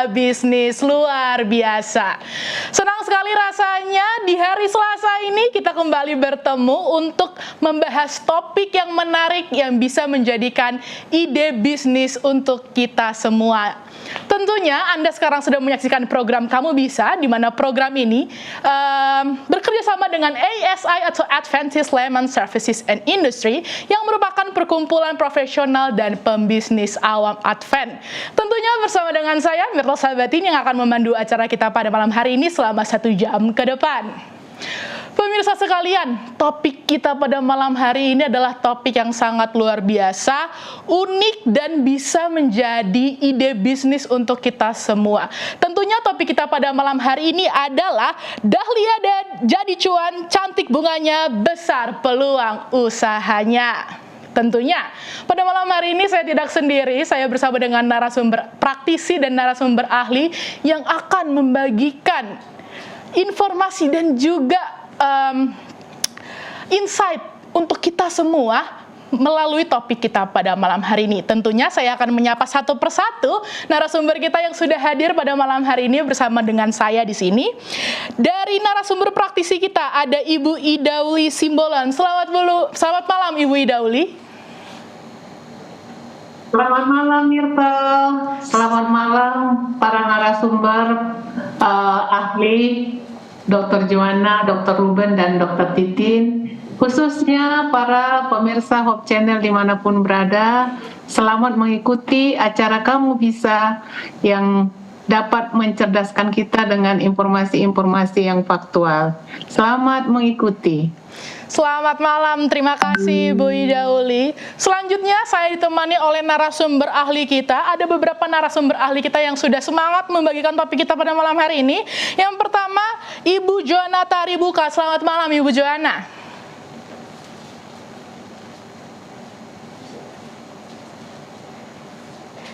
bisnis luar biasa. Senang sekali rasanya di hari Selasa ini kita kembali bertemu untuk membahas topik yang menarik yang bisa menjadikan ide bisnis untuk kita semua. Tentunya Anda sekarang sedang menyaksikan program Kamu Bisa, di mana program ini bekerja sama dengan ASI atau Adventist Layman Services and Industry yang merupakan perkumpulan profesional dan pembisnis awam Advent. Tentunya bersama dengan saya, Myrtle Sabatin, yang akan memandu acara kita pada malam hari ini selama 1 jam ke depan. Pemirsa sekalian, topik kita pada malam hari ini adalah topik yang sangat luar biasa, unik, dan bisa menjadi ide bisnis untuk kita semua. Tentunya topik kita pada malam hari ini adalah Dahlia dan jadi cuan, cantik bunganya, besar peluang usahanya. Tentunya pada malam hari ini saya tidak sendiri, saya bersama dengan narasumber praktisi dan narasumber ahli yang akan membagikan informasi dan juga insight untuk kita semua melalui topik kita pada malam hari ini. Tentunya saya akan menyapa satu persatu narasumber kita yang sudah hadir pada malam hari ini bersama dengan saya di sini. Dari narasumber praktisi kita ada Ibu Idauli Simbolon. Selamat malam Ibu Idauli. Selamat malam Myrtle, selamat malam para narasumber ahli, Dr. Joanna, Dr. Ruben, dan Dr. Titin, khususnya para pemirsa Hope Channel dimanapun berada. Selamat mengikuti acara Kamu Bisa yang dapat mencerdaskan kita dengan informasi-informasi yang faktual. Selamat mengikuti. Selamat malam, terima kasih Bu Idauli. Selanjutnya saya ditemani oleh narasumber ahli kita. Ada beberapa narasumber ahli kita yang sudah semangat membagikan topik kita pada malam hari ini. Yang pertama, Ibu Joanna Taribuka. Selamat malam Ibu Joanna.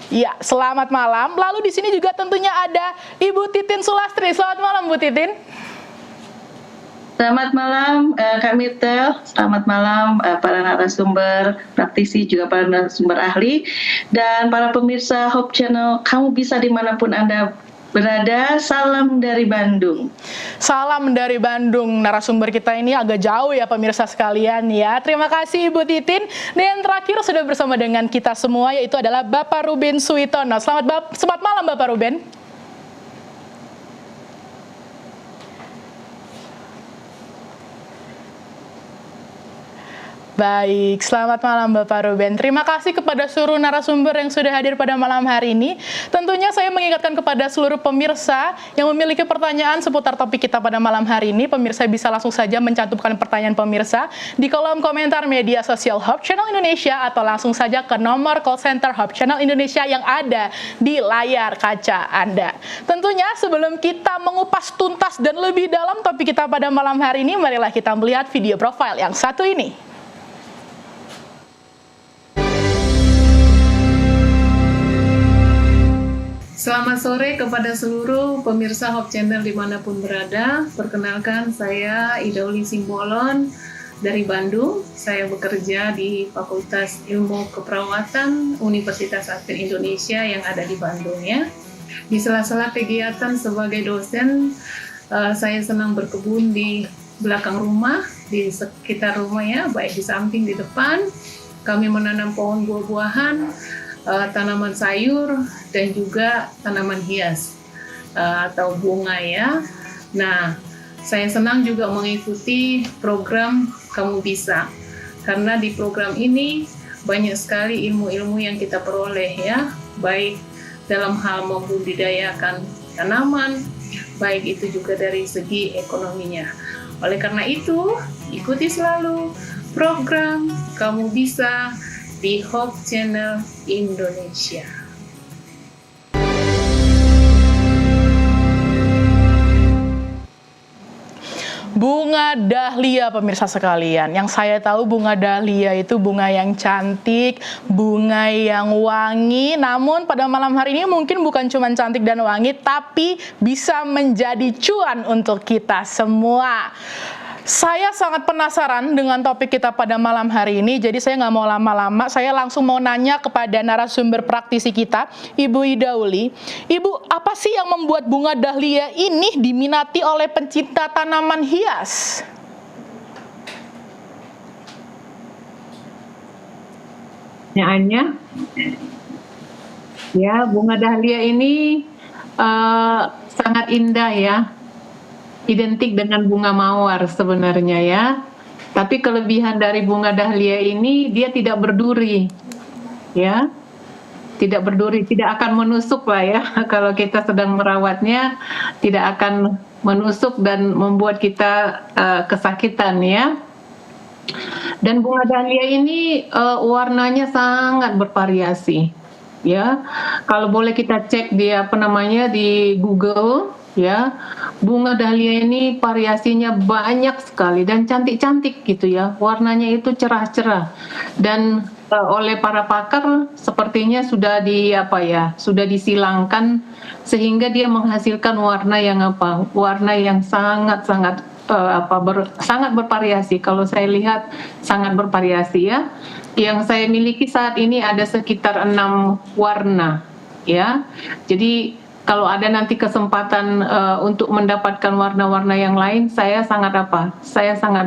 Ya, selamat malam. Lalu di sini juga tentunya ada Ibu Titin Sulastri. Selamat malam Bu Titin. Selamat malam Kak Myrtle, selamat malam para narasumber praktisi, juga para narasumber ahli, dan para pemirsa Hope Channel. Kamu Bisa dimanapun Anda berada. Salam dari Bandung. Salam dari Bandung. Narasumber kita ini agak jauh ya pemirsa sekalian ya. Terima kasih Ibu Titin. Dan terakhir sudah bersama dengan kita semua, yaitu adalah Bapak Ruben Suitono. Selamat malam Bapak Ruben. Baik, selamat malam Bapak Ruben. Terima kasih kepada seluruh narasumber yang sudah hadir pada malam hari ini. Tentunya saya mengingatkan kepada seluruh pemirsa yang memiliki pertanyaan seputar topik kita pada malam hari ini. Pemirsa bisa langsung saja mencantumkan pertanyaan pemirsa di kolom komentar media sosial Hope Channel Indonesia, atau langsung saja ke nomor call center Hope Channel Indonesia yang ada di layar kaca Anda. Tentunya sebelum kita mengupas tuntas dan lebih dalam topik kita pada malam hari ini, marilah kita melihat video profile yang satu ini. Selamat sore kepada seluruh pemirsa Hope Channel dimanapun berada. Perkenalkan, saya Idauli Simbolon dari Bandung. Saya bekerja di Fakultas Ilmu Keperawatan Universitas Advent Indonesia yang ada di Bandung ya. Di sela-sela kegiatan sebagai dosen, saya senang berkebun di belakang rumah, di sekitar rumah ya, baik di samping, di depan. Kami menanam pohon buah-buahan, tanaman sayur, dan juga tanaman hias atau bunga ya. Nah, saya senang juga mengikuti program Kamu Bisa, karena di program ini banyak sekali ilmu-ilmu yang kita peroleh ya, baik dalam hal membudidayakan tanaman, baik itu juga dari segi ekonominya. Oleh karena itu, ikuti selalu program Kamu Bisa di Hope Channel Indonesia. Bunga dahlia pemirsa sekalian. Yang saya tahu bunga dahlia itu bunga yang cantik, bunga yang wangi. Namun pada malam hari ini mungkin bukan cuma cantik dan wangi, tapi bisa menjadi cuan untuk kita semua. Saya sangat penasaran dengan topik kita pada malam hari ini, jadi saya nggak mau lama-lama, saya langsung mau nanya kepada narasumber praktisi kita, Ibu Ida Uli. Ibu, apa sih yang membuat bunga dahlia ini diminati oleh pencinta tanaman hias? Pertanyaannya, ya, bunga dahlia ini sangat indah ya, identik dengan bunga mawar sebenarnya ya. Tapi kelebihan dari bunga dahlia ini dia tidak berduri, ya, tidak berduri, tidak akan menusuk lah ya. Kalau kita sedang merawatnya, tidak akan menusuk dan membuat kita kesakitan ya. Dan bunga dahlia ini warnanya sangat bervariasi, ya. Kalau boleh kita cek di di Google, ya, bunga dahlia ini variasinya banyak sekali dan cantik-cantik gitu ya. Warnanya itu cerah-cerah dan oleh para pakar sepertinya sudah sudah disilangkan sehingga dia menghasilkan warna yang sangat-sangat sangat bervariasi. Kalau saya lihat sangat bervariasi ya. Yang saya miliki saat ini ada sekitar 6 warna ya. Jadi kalau ada nanti kesempatan untuk mendapatkan warna-warna yang lain, saya sangat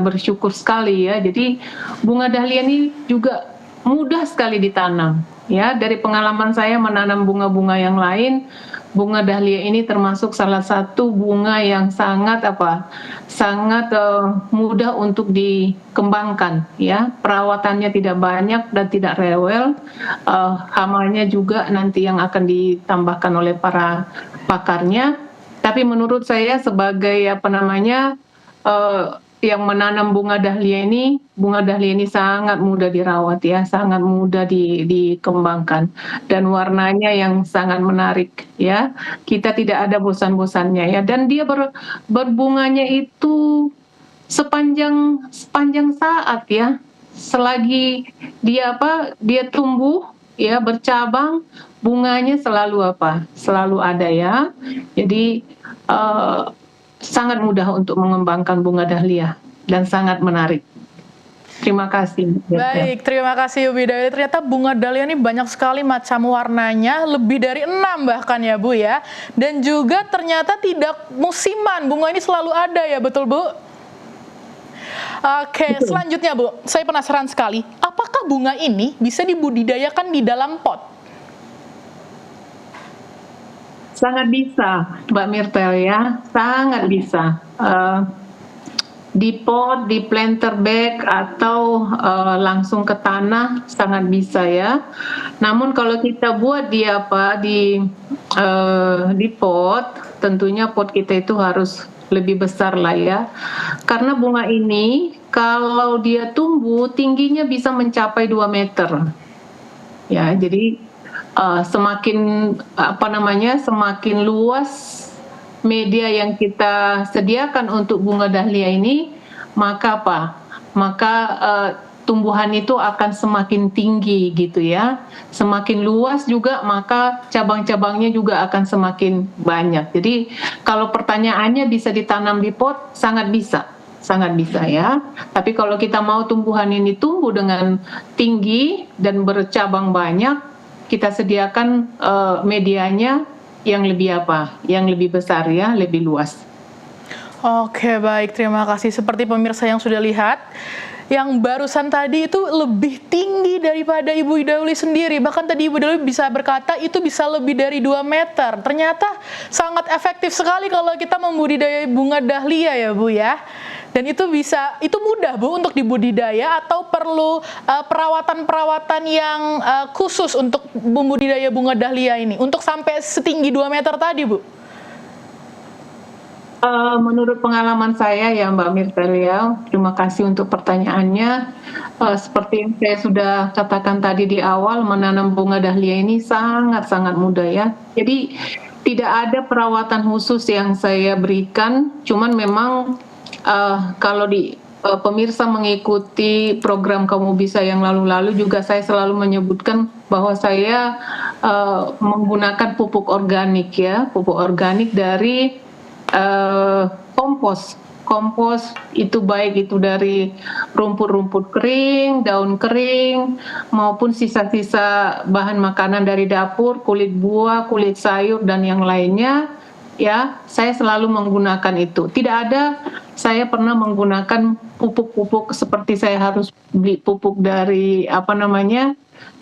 bersyukur sekali ya. Jadi bunga dahlia ini juga mudah sekali ditanam ya. Dari pengalaman saya menanam bunga-bunga yang lain, bunga dahlia ini termasuk salah satu bunga yang sangat mudah untuk dikembangkan ya. Perawatannya tidak banyak dan tidak rewel. Hamanya juga nanti yang akan ditambahkan oleh para pakarnya. Tapi menurut saya sebagai yang menanam bunga dahlia ini sangat mudah dirawat ya, sangat mudah dikembangkan dan warnanya yang sangat menarik ya. Kita tidak ada bosan-bosannya ya, dan dia berbunganya itu sepanjang saat ya. Selagi dia tumbuh ya, bercabang, bunganya selalu ada ya. Jadi sangat mudah untuk mengembangkan bunga dahlia dan sangat menarik. Terima kasih. Baik, terima kasih Bu Ida. Ternyata bunga dahlia ini banyak sekali macam warnanya, lebih dari 6 bahkan ya Bu ya. Dan juga ternyata tidak musiman, bunga ini selalu ada ya, betul Bu? Oke, selanjutnya Bu, saya penasaran sekali, apakah bunga ini bisa dibudidayakan di dalam pot? Sangat bisa, Mbak Myrtle ya, sangat bisa. Di pot, di planter bag atau langsung ke tanah sangat bisa ya. Namun kalau kita buat di pot, tentunya pot kita itu harus lebih besar lah ya. Karena bunga ini kalau dia tumbuh tingginya bisa mencapai 2 meter. Ya, jadi semakin luas media yang kita sediakan untuk bunga dahlia ini, maka tumbuhan itu akan semakin tinggi gitu ya. Semakin luas juga maka cabang-cabangnya juga akan semakin banyak. Jadi kalau pertanyaannya bisa ditanam di pot, sangat bisa ya. Tapi kalau kita mau tumbuhan ini tumbuh dengan tinggi dan bercabang banyak, kita sediakan medianya yang lebih besar ya, lebih luas. Oke, baik, terima kasih. Seperti pemirsa yang sudah lihat, yang barusan tadi itu lebih tinggi daripada Ibu Ida Uli sendiri. Bahkan tadi Ibu Ida Uli bisa berkata itu bisa lebih dari 2 meter. Ternyata sangat efektif sekali kalau kita membudidaya bunga dahlia ya Bu ya. Dan itu mudah Bu untuk dibudidaya atau perlu perawatan-perawatan yang khusus untuk membudidaya bunga dahlia ini untuk sampai setinggi 2 meter tadi Bu? Menurut pengalaman saya ya Mbak Myrtle ya, terima kasih untuk pertanyaannya. Seperti yang saya sudah katakan tadi di awal, menanam bunga dahlia ini sangat-sangat mudah ya. Jadi tidak ada perawatan khusus yang saya berikan, cuman memang kalau pemirsa mengikuti program Kamu Bisa yang lalu-lalu juga saya selalu menyebutkan bahwa saya menggunakan pupuk organik ya, pupuk organik dari kompos itu baik itu dari rumput-rumput kering, daun kering, maupun sisa-sisa bahan makanan dari dapur, kulit buah, kulit sayur dan yang lainnya, ya saya selalu menggunakan itu. Tidak ada saya pernah menggunakan pupuk-pupuk seperti saya harus beli pupuk dari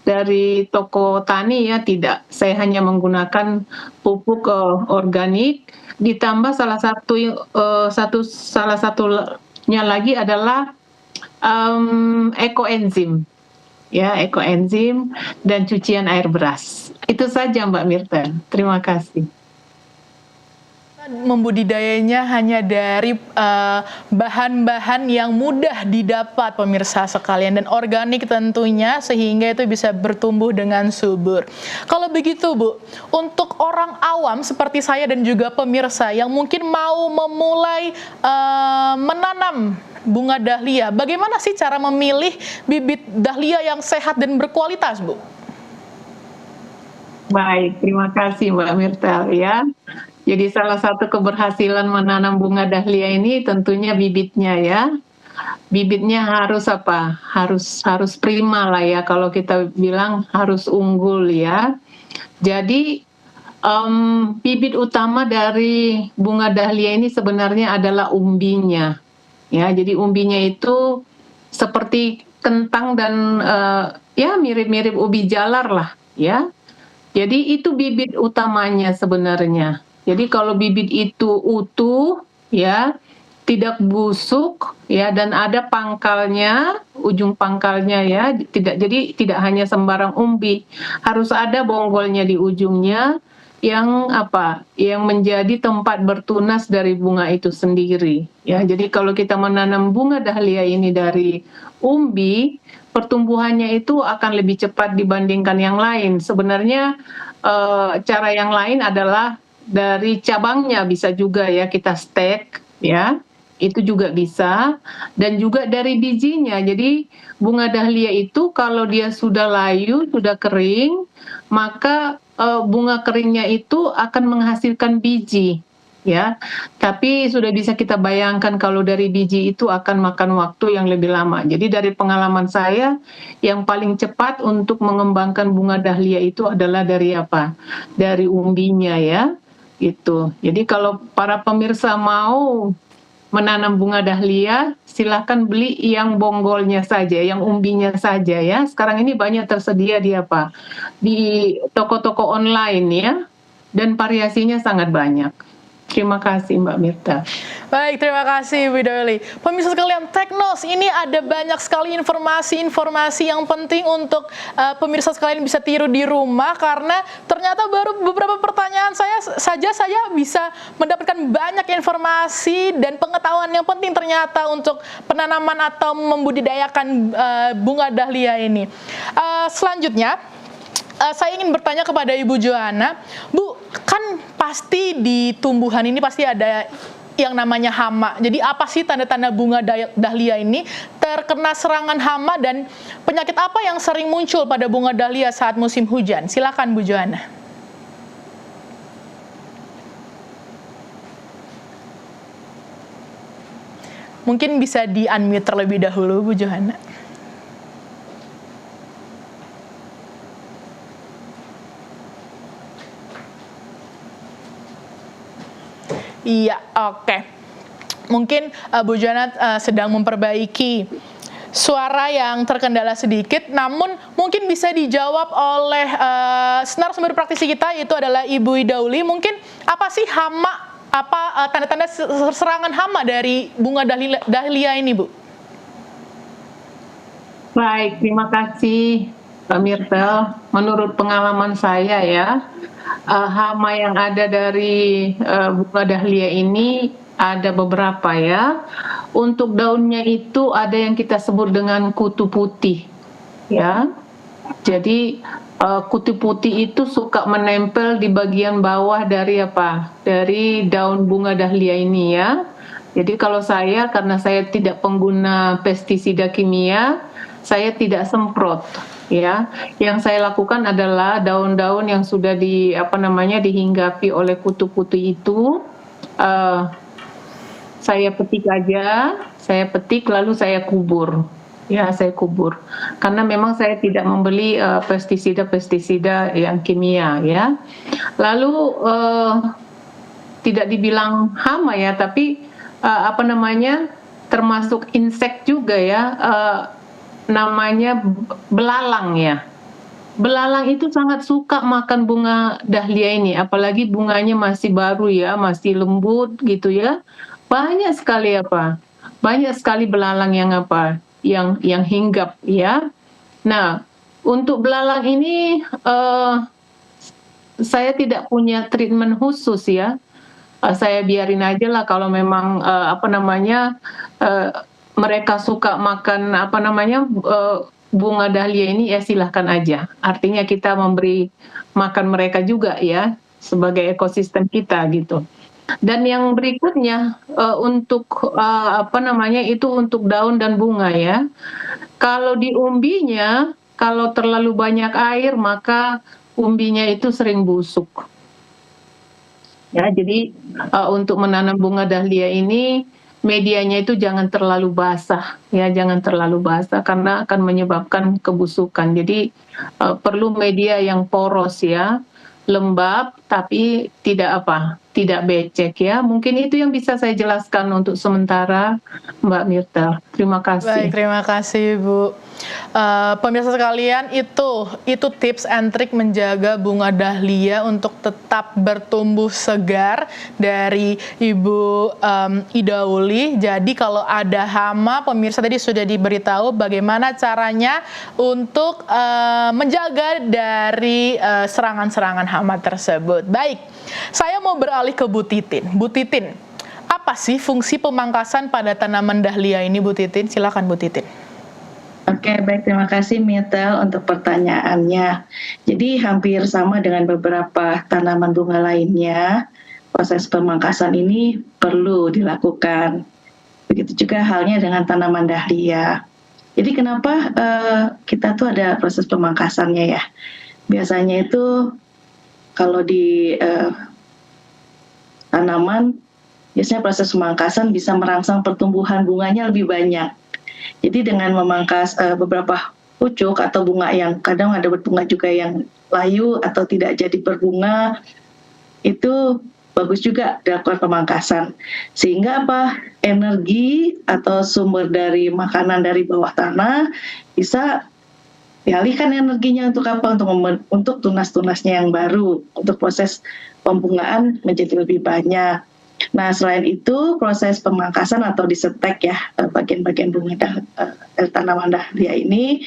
dari toko tani, ya tidak. Saya hanya menggunakan pupuk organik, ditambah salah satunya lagi adalah ekoenzim, ya ekoenzim dan cucian air beras. Itu saja Mbak Mirta. Terima kasih. Membudidayanya hanya dari bahan-bahan yang mudah didapat pemirsa sekalian dan organik tentunya, sehingga itu bisa bertumbuh dengan subur. Kalau begitu Bu, untuk orang awam seperti saya dan juga pemirsa yang mungkin mau memulai menanam bunga dahlia, bagaimana sih cara memilih bibit dahlia yang sehat dan berkualitas, Bu? Baik, terima kasih Mbak Mirta ya. Jadi salah satu keberhasilan menanam bunga dahlia ini tentunya bibitnya ya. Bibitnya harus apa? Harus prima lah ya, kalau kita bilang harus unggul ya. Jadi bibit utama dari bunga dahlia ini sebenarnya adalah umbinya. Ya, jadi umbinya itu seperti kentang dan ya mirip-mirip ubi jalar lah ya. Jadi itu bibit utamanya sebenarnya. Jadi kalau bibit itu utuh ya, tidak busuk ya, dan ada pangkalnya, ujung pangkalnya ya, tidak hanya sembarang umbi, harus ada bonggolnya di ujungnya yang menjadi tempat bertunas dari bunga itu sendiri ya. Jadi kalau kita menanam bunga dahlia ini dari umbi, pertumbuhannya itu akan lebih cepat dibandingkan yang lain. Sebenarnya cara yang lain adalah dari cabangnya, bisa juga ya kita stek ya, itu juga bisa, dan juga dari bijinya. Jadi bunga dahlia itu kalau dia sudah layu, sudah kering, maka bunga keringnya itu akan menghasilkan biji ya. Tapi sudah bisa kita bayangkan kalau dari biji itu akan makan waktu yang lebih lama. Jadi dari pengalaman saya, yang paling cepat untuk mengembangkan bunga dahlia itu adalah dari dari umbinya ya. Gitu. Jadi kalau para pemirsa mau menanam bunga dahlia, silahkan beli yang bonggolnya saja, yang umbinya saja ya. Sekarang ini banyak tersedia di toko-toko online ya, dan variasinya sangat banyak. Terima kasih Mbak Mirta. Baik, terima kasih Bu Doli. Pemirsa sekalian, Teknos ini ada banyak sekali informasi-informasi yang penting untuk pemirsa sekalian bisa tiru di rumah, karena ternyata baru beberapa pertanyaan saya bisa mendapatkan banyak informasi dan pengetahuan yang penting ternyata untuk penanaman atau membudidayakan bunga dahlia ini. Selanjutnya, saya ingin bertanya kepada Ibu Johanna, Bu, kan pasti di tumbuhan ini pasti ada yang namanya hama. Jadi apa sih tanda-tanda bunga dahlia ini terkena serangan hama, dan penyakit apa yang sering muncul pada bunga dahlia saat musim hujan? Silakan Bu Johanna. Mungkin bisa di-unmute terlebih dahulu Bu Johanna. Iya, oke. Mungkin Bu Johanna sedang memperbaiki suara yang terkendala sedikit, namun mungkin bisa dijawab oleh narasumber praktisi kita, yaitu adalah Ibu Idauli. Mungkin apa sih hama, tanda-tanda serangan hama dari bunga dahlia ini, Bu? Baik, terima kasih Mbak Mirta. Menurut pengalaman saya ya, hama yang ada dari bunga dahlia ini ada beberapa ya. Untuk daunnya itu ada yang kita sebut dengan kutu putih ya. Jadi kutu putih itu suka menempel di bagian bawah dari daun bunga dahlia ini ya. Jadi kalau karena saya tidak pengguna pestisida kimia, saya tidak semprot ya. Yang saya lakukan adalah daun-daun yang sudah dihinggapi oleh kutu-kutu itu, saya petik aja, saya petik lalu saya kubur. Ya, saya kubur. Karena memang saya tidak membeli pestisida-pestisida yang kimia ya. Lalu tidak dibilang hama ya, tapi apa namanya, termasuk insek juga ya, namanya belalang ya. Belalang itu sangat suka makan bunga dahlia ini, apalagi bunganya masih baru ya, masih lembut gitu ya. Banyak sekali banyak sekali belalang yang yang hinggap ya. Nah, untuk belalang ini saya tidak punya treatment khusus ya. Saya biarin aja lah kalau memang mereka suka makan bunga dahlia ini, ya silahkan aja. Artinya kita memberi makan mereka juga ya, sebagai ekosistem kita gitu. Dan yang berikutnya untuk itu untuk daun dan bunga ya. Kalau di umbinya, kalau terlalu banyak air maka umbinya itu sering busuk. Ya, jadi untuk menanam bunga dahlia ini medianya itu jangan terlalu basah ya, jangan terlalu basah karena akan menyebabkan kebusukan. Jadi perlu media yang poros ya, lembab tapi tidak becek ya. Mungkin itu yang bisa saya jelaskan untuk sementara, Mbak Mirta. Terima kasih. Baik, terima kasih Bu. Pemirsa sekalian, itu tips and trik menjaga bunga dahlia untuk tetap bertumbuh segar dari Ibu Ida Uli. Jadi kalau ada hama, pemirsa tadi sudah diberitahu bagaimana caranya untuk menjaga dari serangan-serangan hama tersebut. Baik, saya mau beralih ke Bu Titin. Bu Titin, apa sih fungsi pemangkasan pada tanaman dahlia ini, Bu Titin? Silakan Bu Titin. Oke, baik, terima kasih Mietel untuk pertanyaannya. Jadi hampir sama dengan beberapa tanaman bunga lainnya, proses pemangkasan ini perlu dilakukan. Begitu juga halnya dengan tanaman dahlia. Jadi kenapa kita tuh ada proses pemangkasannya ya? Biasanya itu kalau di tanaman, biasanya proses pemangkasan bisa merangsang pertumbuhan bunganya lebih banyak. Jadi dengan memangkas beberapa pucuk atau bunga yang kadang ada berbunga juga yang layu atau tidak jadi berbunga, itu bagus juga dilakukan pemangkasan. Sehingga energi atau sumber dari makanan dari bawah tanah bisa dialihkan energinya untuk untuk tunas-tunasnya yang baru, untuk proses pembungaan menjadi lebih banyak. Nah, selain itu proses pemangkasan atau disetek ya bagian-bagian bunga tanaman dahlia ini,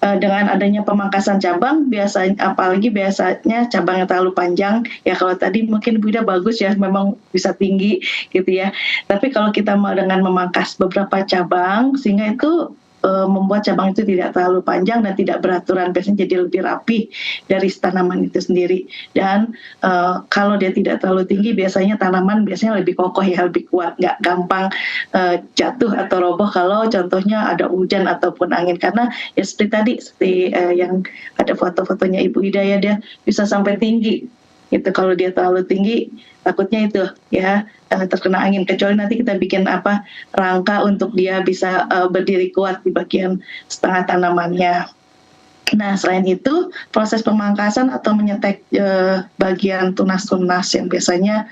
dengan adanya pemangkasan cabang, apalagi biasanya cabang yang terlalu panjang ya, kalau tadi mungkin Bu Ida bagus ya, memang bisa tinggi gitu ya, tapi kalau kita mau dengan memangkas beberapa cabang sehingga itu membuat cabang itu tidak terlalu panjang dan tidak beraturan, biasanya jadi lebih rapi dari tanaman itu sendiri. Dan kalau dia tidak terlalu tinggi, biasanya tanaman lebih kokoh ya, lebih kuat, nggak gampang jatuh atau roboh kalau contohnya ada hujan ataupun angin. Karena ya seperti yang ada foto-fotonya Ibu Ida ya, dia bisa sampai tinggi. Itu kalau dia terlalu tinggi, takutnya itu ya terkena angin, kecuali nanti kita bikin rangka untuk dia bisa berdiri kuat di bagian setengah tanamannya. Nah, selain itu proses pemangkasan atau menyetek bagian tunas-tunas yang biasanya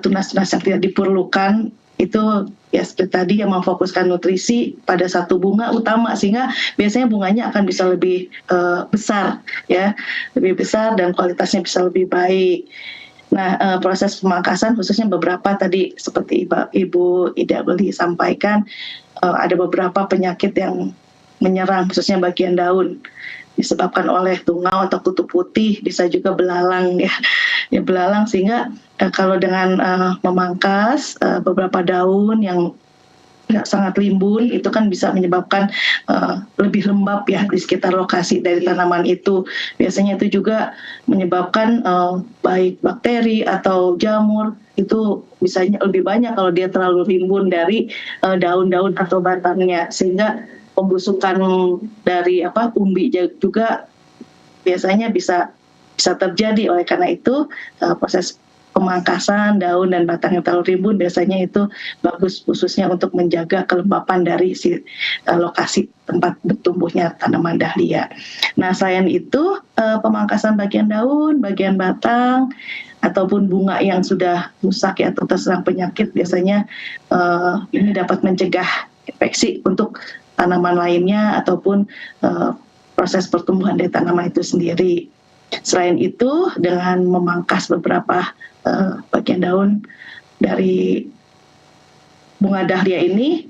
tunas-tunas yang tidak diperlukan, itu ya seperti tadi yang memfokuskan nutrisi pada satu bunga utama, sehingga biasanya bunganya akan bisa lebih besar ya, lebih besar dan kualitasnya bisa lebih baik. Nah, proses pemangkasan khususnya beberapa tadi seperti Ibu Ida Uli sampaikan, ada beberapa penyakit yang menyerang khususnya bagian daun, disebabkan oleh tungau atau kutu putih, bisa juga belalang ya belalang, sehingga kalau dengan memangkas beberapa daun yang sangat limbun, itu kan bisa menyebabkan lebih lembab ya di sekitar lokasi dari tanaman itu. Biasanya itu juga menyebabkan baik bakteri atau jamur itu bisa lebih banyak kalau dia terlalu rimbun dari daun-daun atau batangnya, sehingga pembusukan dari umbi juga biasanya bisa terjadi. Oleh karena itu proses pemangkasan daun dan batang yang terlalu rimbun biasanya itu bagus khususnya untuk menjaga kelembapan dari lokasi tempat bertumbuhnya tanaman dahlia. Nah, selain itu pemangkasan bagian daun, bagian batang ataupun bunga yang sudah rusak ya atau terserang penyakit biasanya ini dapat mencegah infeksi untuk tanaman lainnya ataupun proses pertumbuhan dari tanaman itu sendiri. Selain itu, dengan memangkas beberapa bagian daun dari bunga dahlia ini,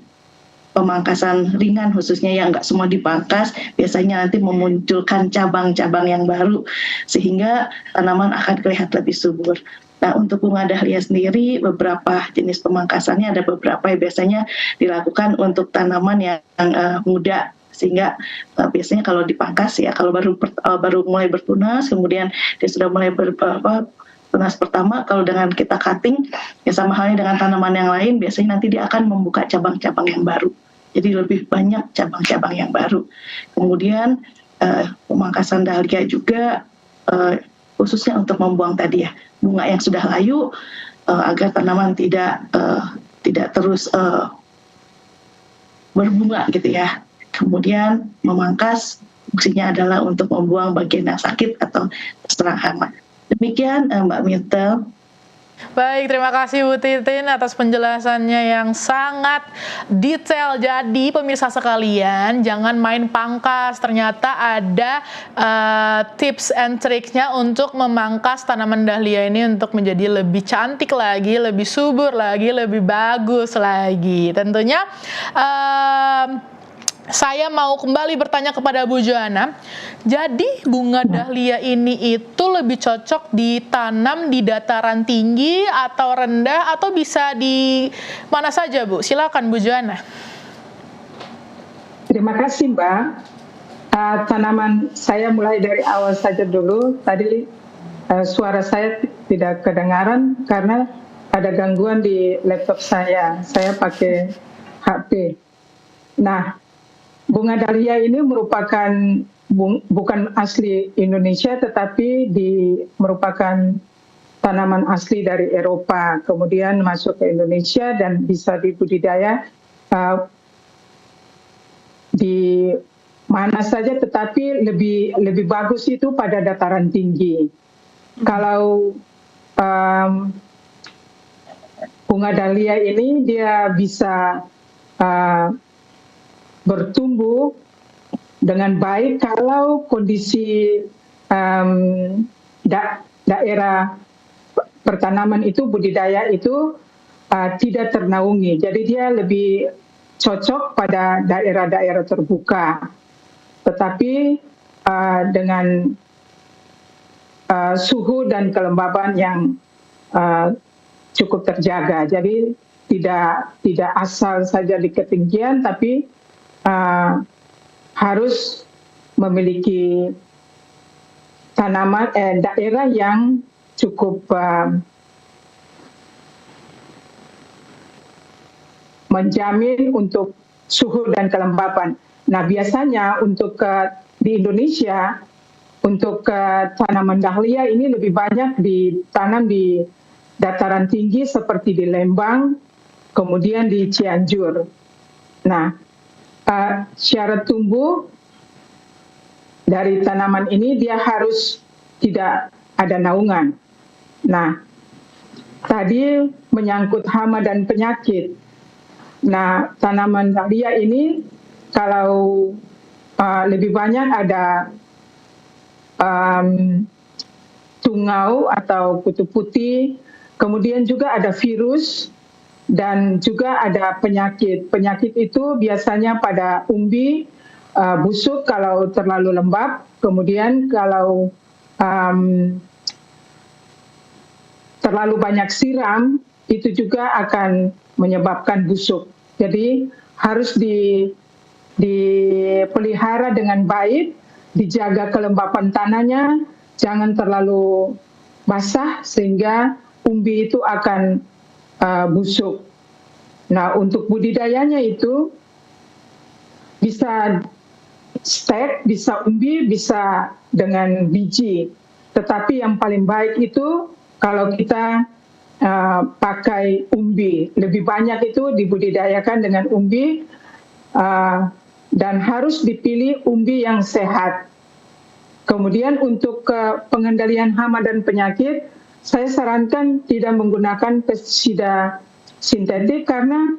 pemangkasan ringan khususnya yang nggak semua dipangkas, biasanya nanti memunculkan cabang-cabang yang baru, sehingga tanaman akan kelihatan lebih subur. Nah, untuk bunga dahlia sendiri, beberapa jenis pemangkasannya ada beberapa yang biasanya dilakukan untuk tanaman yang muda, sehingga biasanya kalau dipangkas ya kalau baru mulai bertunas, kemudian dia sudah mulai tunas pertama, kalau dengan kita cutting ya sama halnya dengan tanaman yang lain, biasanya nanti dia akan membuka cabang-cabang yang baru, jadi lebih banyak cabang-cabang yang baru. Kemudian pemangkasan dahlia juga khususnya untuk membuang tadi ya bunga yang sudah layu, agar tanaman tidak terus berbunga gitu ya. Kemudian memangkas fungsinya adalah untuk membuang bagian yang sakit atau terserang hama. Demikian Mbak Myrtle. Baik, terima kasih Bu Titin atas penjelasannya yang sangat detail. Jadi pemirsa sekalian, jangan main pangkas. Ternyata ada tips and triknya untuk memangkas tanaman dahlia ini untuk menjadi lebih cantik lagi, lebih subur lagi, lebih bagus lagi. Tentunya saya mau kembali bertanya kepada Bu Joanna. Jadi bunga dahlia ini itu lebih cocok ditanam di dataran tinggi atau rendah atau bisa di mana saja, Bu? Silakan Bu Joanna. Terima kasih, Mbak. Tanaman saya mulai dari awal saja dulu. Tadi suara saya tidak kedengaran karena ada gangguan di laptop saya. Saya pakai HP. Nah, bunga dahlia ini merupakan bukan asli Indonesia, tetapi merupakan tanaman asli dari Eropa, kemudian masuk ke Indonesia dan bisa dibudidaya di mana saja, tetapi lebih bagus itu pada dataran tinggi. Kalau bunga dahlia ini dia bisa bertumbuh dengan baik kalau kondisi daerah pertanaman itu, budidaya itu tidak ternaungi. Jadi dia lebih cocok pada daerah-daerah terbuka. Tetapi dengan suhu dan kelembaban yang cukup terjaga. Jadi tidak asal saja di ketinggian, tapi harus memiliki tanaman daerah yang cukup menjamin untuk suhu dan kelembapan. Nah, biasanya untuk di Indonesia untuk tanaman dahlia ini lebih banyak ditanam di dataran tinggi seperti di Lembang, kemudian di Cianjur. Nah, syarat tumbuh dari tanaman ini dia harus tidak ada naungan. Nah, tadi menyangkut hama dan penyakit. Nah, tanaman dahlia ini kalau lebih banyak ada tungau atau kutu putih, kemudian juga ada virus, dan juga ada penyakit. Penyakit itu biasanya pada umbi, busuk kalau terlalu lembab, kemudian kalau terlalu banyak siram, itu juga akan menyebabkan busuk. Jadi harus dipelihara dengan baik, dijaga kelembapan tanahnya, jangan terlalu basah sehingga umbi itu akan busuk. Nah, untuk budidayanya itu bisa stek, bisa umbi, bisa dengan biji. Tetapi yang paling baik itu kalau kita pakai umbi, lebih banyak itu dibudidayakan dengan umbi, dan harus dipilih umbi yang sehat. Kemudian untuk pengendalian hama dan penyakit, saya sarankan tidak menggunakan pestisida sintetik karena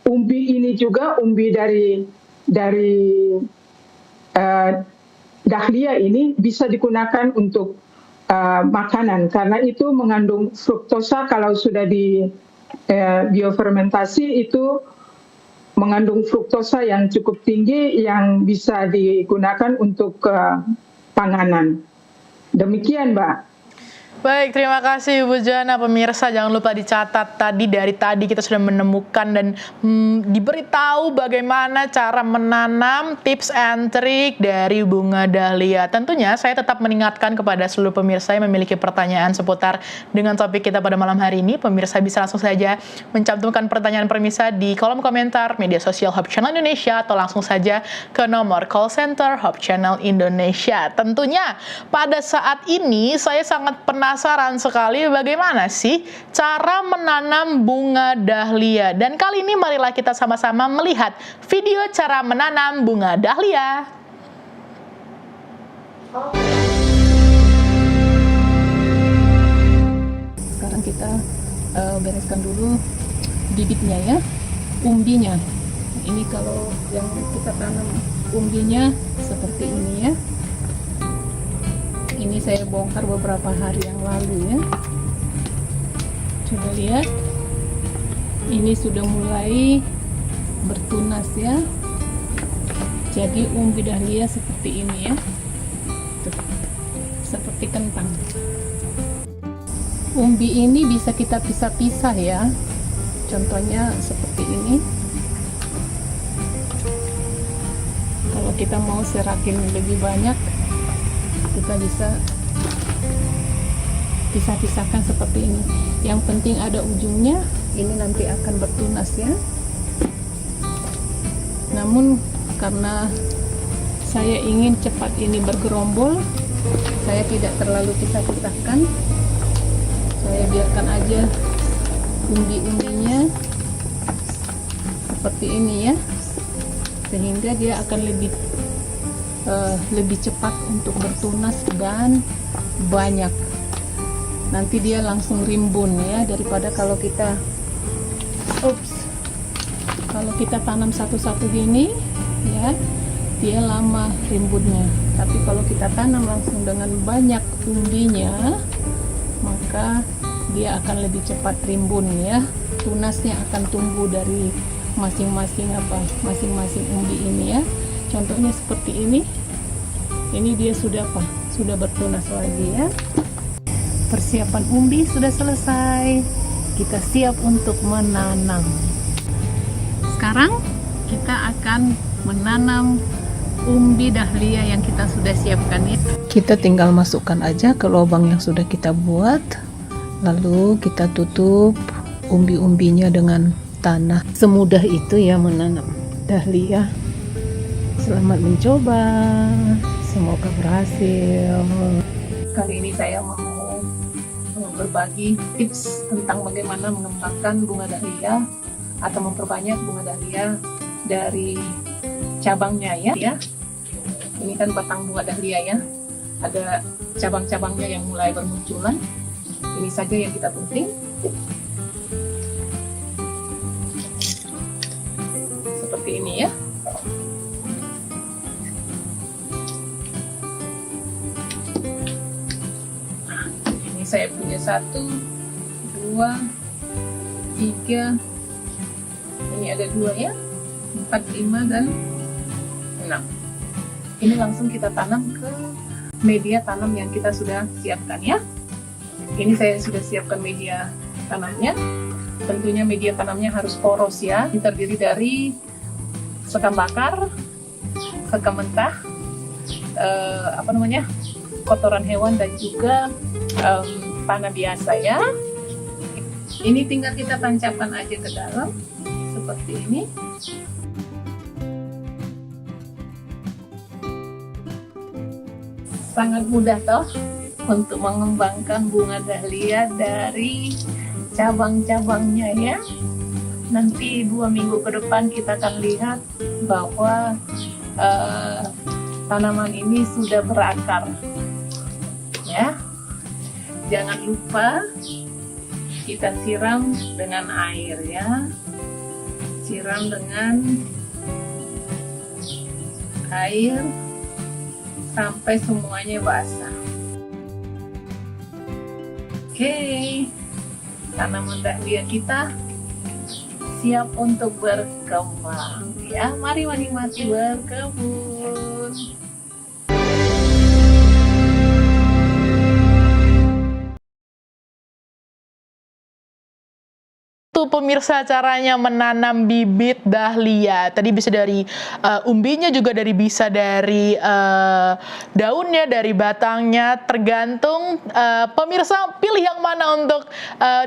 umbi ini juga umbi dari dahlia ini bisa digunakan untuk makanan karena itu mengandung fruktosa. Kalau sudah di biofermentasi itu mengandung fruktosa yang cukup tinggi yang bisa digunakan untuk panganan. Demikian, Mbak. Baik, terima kasih Ibu Jana. Pemirsa jangan lupa dicatat dari tadi kita sudah menemukan dan diberitahu bagaimana cara menanam, tips and trik dari bunga dahlia. Tentunya saya tetap mengingatkan kepada seluruh pemirsa yang memiliki pertanyaan seputar dengan topik kita pada malam hari ini. Pemirsa bisa langsung saja mencantumkan pertanyaan pemirsa di kolom komentar media sosial Hope Channel Indonesia atau langsung saja ke nomor call center Hope Channel Indonesia. Tentunya pada saat ini saya sangat penasaran sekali bagaimana sih cara menanam bunga dahlia. Dan kali ini marilah kita sama-sama melihat video cara menanam bunga dahlia. Sekarang kita bereskan dulu bibitnya ya, umbinya. Ini kalau yang kita tanam umbinya seperti ini ya. Ini saya bongkar beberapa hari yang lalu ya. Coba lihat, ini sudah mulai bertunas ya. Jadi umbi dahlia seperti ini ya. Tuh, seperti kentang. Umbi ini bisa kita pisah-pisah ya. Contohnya seperti ini. Kalau kita mau serakin lebih banyak, kita bisa pisah-pisahkan seperti ini. Yang penting ada ujungnya, ini nanti akan bertunas ya. Namun karena saya ingin cepat ini bergerombol, saya tidak terlalu pisah-pisahkan. Saya biarkan aja umbi-umbinya seperti ini ya, sehingga dia akan lebih cepat untuk bertunas dan banyak. Nanti dia langsung rimbun ya, daripada kalau kita tanam satu-satu gini ya, dia lama rimbunnya. Tapi kalau kita tanam langsung dengan banyak umbinya, maka dia akan lebih cepat rimbun ya. Tunasnya akan tumbuh dari masing-masing umbi ini ya. Contohnya seperti ini. Ini dia sudah bertunas lagi ya. Persiapan umbi sudah selesai. Kita siap untuk menanam. Sekarang kita akan menanam umbi dahlia yang kita sudah siapkan ya. Kita tinggal masukkan aja ke lubang yang sudah kita buat. Lalu kita tutup umbi-umbinya dengan tanah. Semudah itu ya menanam dahlia. Selamat mencoba. Semoga berhasil. Kali ini saya mau berbagi tips tentang bagaimana mengembangkan bunga dahlia atau memperbanyak bunga dahlia dari cabangnya ya. Ini kan batang bunga dahlia ya. Ada cabang-cabangnya yang mulai bermunculan. Ini saja yang kita gunting. Seperti ini ya. Saya punya 1, 2, 3, ini ada 2 ya, 4, 5, dan 6. Ini langsung kita tanam ke media tanam yang kita sudah siapkan ya. Ini saya sudah siapkan media tanamnya. Tentunya media tanamnya harus poros ya. Ini terdiri dari sekam bakar, sekam mentah, kotoran hewan, dan juga tanah biasa ya. Ini tinggal kita tancapkan aja ke dalam seperti ini. Sangat mudah toh. untuk mengembangkan bunga dahlia dari cabang-cabangnya ya. Nanti 2 minggu ke depan kita akan lihat bahwa tanaman ini sudah berakar ya. Jangan lupa kita siram dengan air ya, siram dengan air sampai semuanya basah. Oke, tanaman dahlia kita siap untuk berkembang ya. Mari menikmati berkebun. Tuh pemirsa caranya menanam bibit dahlia. Tadi bisa dari umbinya, juga bisa dari daunnya, dari batangnya. Tergantung pemirsa pilih yang mana untuk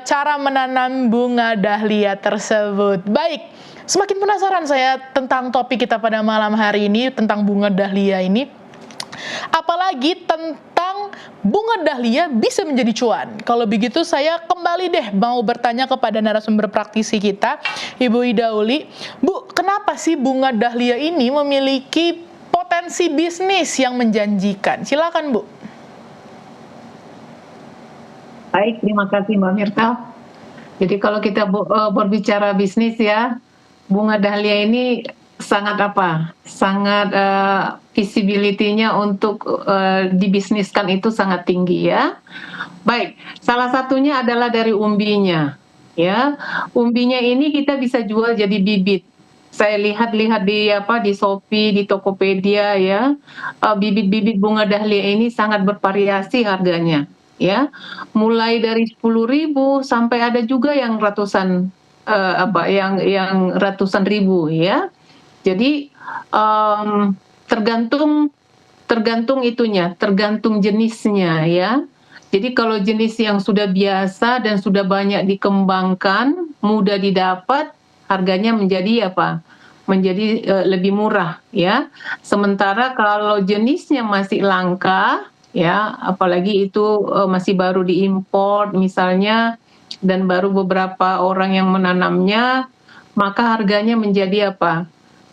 cara menanam bunga dahlia tersebut. Baik, semakin penasaran saya tentang topik kita pada malam hari ini, tentang bunga dahlia ini. Apalagi tentang bunga dahlia bisa menjadi cuan. Kalau begitu saya kembali deh mau bertanya kepada narasumber praktisi kita, Ibu Idauli. Bu, kenapa sih bunga dahlia ini memiliki potensi bisnis yang menjanjikan? Silakan, Bu. Baik, terima kasih Mbak Mirta. Jadi kalau kita berbicara bisnis ya, bunga dahlia ini sangat sangat visibility-nya untuk dibisniskan itu sangat tinggi ya. Baik, salah satunya adalah dari umbinya ya. Umbinya ini kita bisa jual jadi bibit. Saya lihat-lihat di Shopee, di Tokopedia ya, bibit-bibit bunga dahlia ini sangat bervariasi harganya ya. Mulai dari 10.000 sampai ada juga yang ratusan yang ratusan ribu ya. Jadi tergantung itunya, tergantung jenisnya ya. Jadi kalau jenis yang sudah biasa dan sudah banyak dikembangkan, mudah didapat, harganya menjadi menjadi lebih murah ya. Sementara kalau jenisnya masih langka ya, apalagi itu masih baru diimpor misalnya, dan baru beberapa orang yang menanamnya, maka harganya menjadi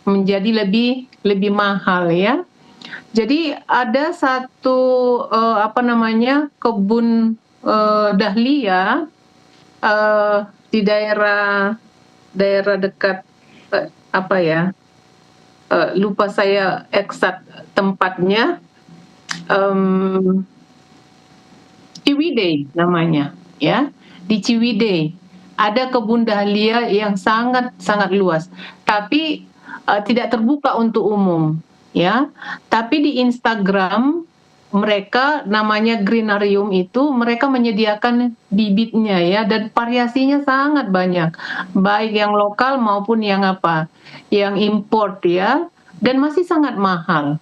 menjadi lebih mahal ya. Jadi ada satu kebun dahlia di daerah dekat lupa saya eksak tempatnya, Ciwidey namanya ya. Di Ciwidey ada kebun dahlia yang sangat luas, tapi tidak terbuka untuk umum ya. Tapi di Instagram mereka, namanya Greenarium itu, mereka menyediakan bibitnya ya, dan variasinya sangat banyak, baik yang lokal maupun yang import ya, dan masih sangat mahal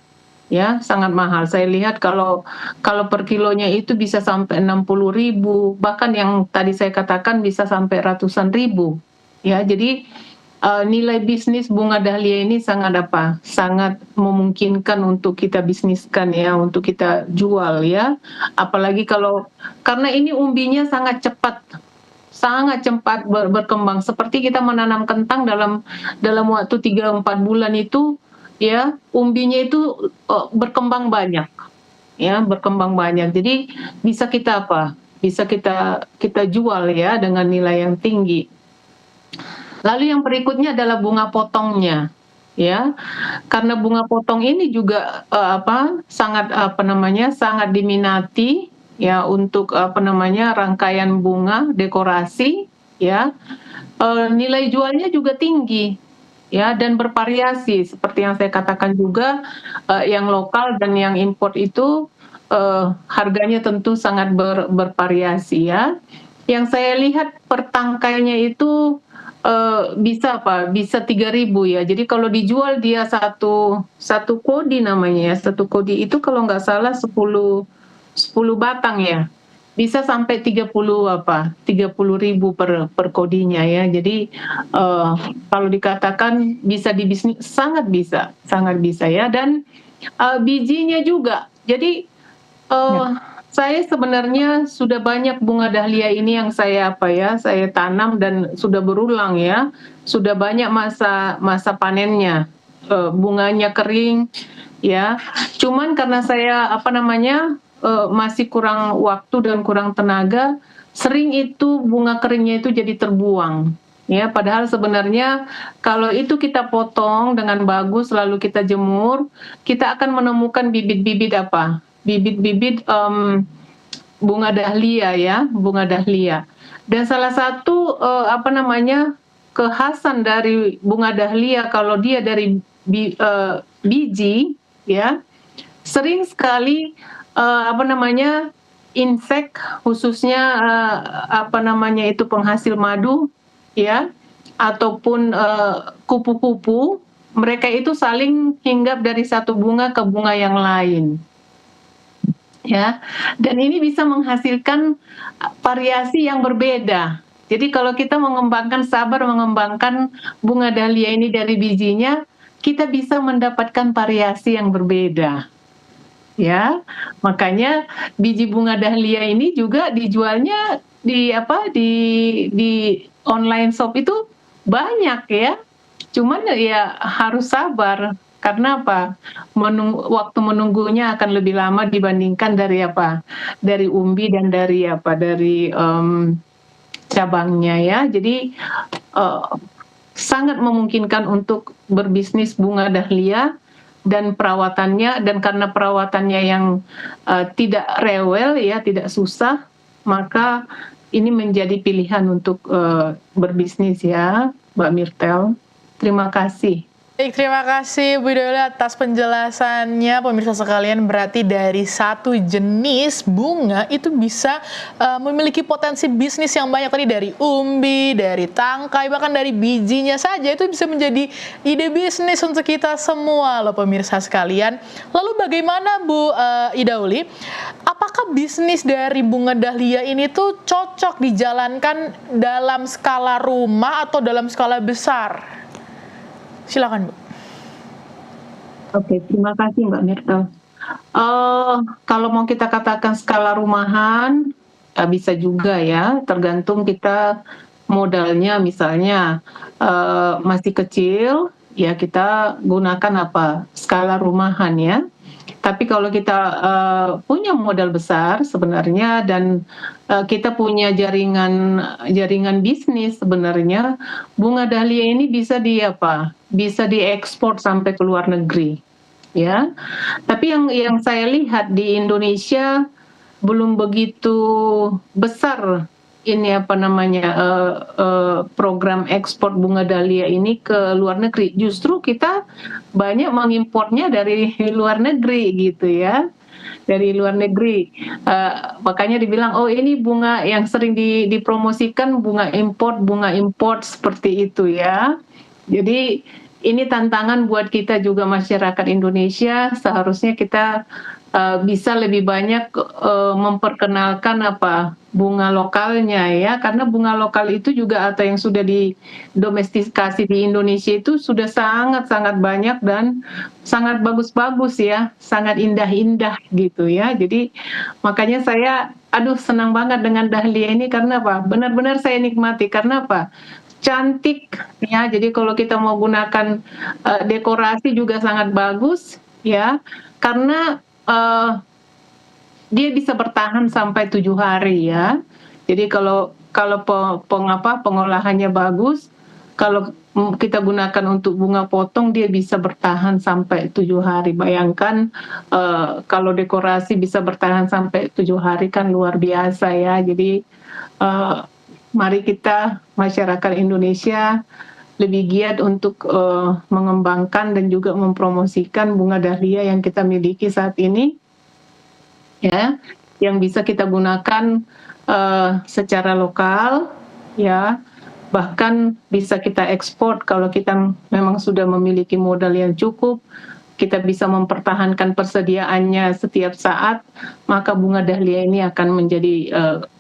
ya, sangat mahal. Saya lihat kalau per kilonya itu bisa sampai 60.000, bahkan yang tadi saya katakan bisa sampai ratusan ribu ya. Jadi nilai bisnis bunga dahlia ini sangat memungkinkan untuk kita bisniskan ya, untuk kita jual ya. Apalagi karena ini umbinya sangat cepat berkembang. Seperti kita menanam kentang dalam waktu 3-4 bulan itu ya, umbinya itu berkembang banyak ya, berkembang banyak. Jadi bisa kita kita jual ya dengan nilai yang tinggi. Lalu yang berikutnya adalah bunga potongnya ya. Karena bunga potong ini juga sangat diminati ya, untuk rangkaian bunga dekorasi ya. Nilai jualnya juga tinggi ya, dan bervariasi seperti yang saya katakan juga. Yang lokal dan yang import itu harganya tentu sangat bervariasi ya. Yang saya lihat per tangkainya itu bisa 3.000 ya. Jadi kalau dijual dia satu kodi namanya ya, satu kodi itu kalau nggak salah 10 batang ya, bisa sampai 30.000 per kodinya ya. Jadi kalau dikatakan bisa dibisnis, sangat bisa ya. Dan bijinya juga, jadi Saya sebenarnya sudah banyak bunga dahlia ini yang saya saya tanam dan sudah berulang ya. Sudah banyak masa panennya. Bunganya kering ya. Cuman karena saya masih kurang waktu dan kurang tenaga, sering itu bunga keringnya itu jadi terbuang. Ya, padahal sebenarnya kalau itu kita potong dengan bagus lalu kita jemur, kita akan menemukan bibit-bibit bibit-bibit bunga dahlia ya, bunga dahlia. Dan salah satu kekhasan dari bunga dahlia kalau dia dari biji ya, sering sekali insek khususnya itu penghasil madu ya, ataupun kupu-kupu, mereka itu saling hinggap dari satu bunga ke bunga yang lain ya, dan ini bisa menghasilkan variasi yang berbeda. Jadi kalau kita sabar mengembangkan bunga dahlia ini dari bijinya, kita bisa mendapatkan variasi yang berbeda ya. Makanya biji bunga dahlia ini juga dijualnya di online shop itu banyak ya. Cuman ya harus sabar karena waktu menunggunya akan lebih lama dibandingkan dari umbi dan dari cabangnya ya. Jadi sangat memungkinkan untuk berbisnis bunga dahlia dan perawatannya, dan karena perawatannya yang tidak rewel ya, tidak susah, maka ini menjadi pilihan untuk berbisnis ya, Mbak Myrtle. Terima kasih. Baik, terima kasih Bu Idauli atas penjelasannya. Pemirsa sekalian, berarti dari satu jenis bunga itu bisa memiliki potensi bisnis yang banyak, tadi dari umbi, dari tangkai, bahkan dari bijinya saja itu bisa menjadi ide bisnis untuk kita semua loh pemirsa sekalian. Lalu bagaimana Bu Idauli, apakah bisnis dari bunga dahlia ini tuh cocok dijalankan dalam skala rumah atau dalam skala besar? Silakan Bu. Oke, terima kasih Mbak Myrtle. Kalau mau kita katakan skala rumahan, bisa juga ya, tergantung kita modalnya. Misalnya masih kecil, ya kita gunakan skala rumahan ya. Tapi kalau kita punya modal besar sebenarnya dan kita punya jaringan bisnis sebenarnya, bunga dahlia ini bisa diekspor sampai ke luar negeri ya. Tapi yang saya lihat di Indonesia belum begitu besar ini program ekspor bunga dahlia ini ke luar negeri. Justru kita banyak mengimportnya dari luar negeri gitu ya, dari luar negeri. Makanya dibilang ini bunga yang sering dipromosikan bunga import seperti itu ya. Jadi ini tantangan buat kita juga masyarakat Indonesia. Seharusnya kita bisa lebih banyak memperkenalkan bunga lokalnya ya, karena bunga lokal itu juga atau yang sudah didomestikasi di Indonesia itu sudah sangat banyak dan sangat bagus-bagus ya, sangat indah-indah gitu ya. Jadi makanya saya senang banget dengan dahlia ini karena benar-benar saya nikmati karena cantik ya. Jadi kalau kita mau gunakan dekorasi juga sangat bagus ya, karena dia bisa bertahan sampai 7 hari ya. Jadi kalau pengolahannya bagus, kalau kita gunakan untuk bunga potong dia bisa bertahan sampai 7 hari. Bayangkan kalau dekorasi bisa bertahan sampai 7 hari kan luar biasa ya. Jadi mari kita masyarakat Indonesia lebih giat untuk mengembangkan dan juga mempromosikan bunga dahlia yang kita miliki saat ini ya, yang bisa kita gunakan secara lokal ya, bahkan bisa kita ekspor kalau kita memang sudah memiliki modal yang cukup, kita bisa mempertahankan persediaannya setiap saat, maka bunga dahlia ini akan menjadi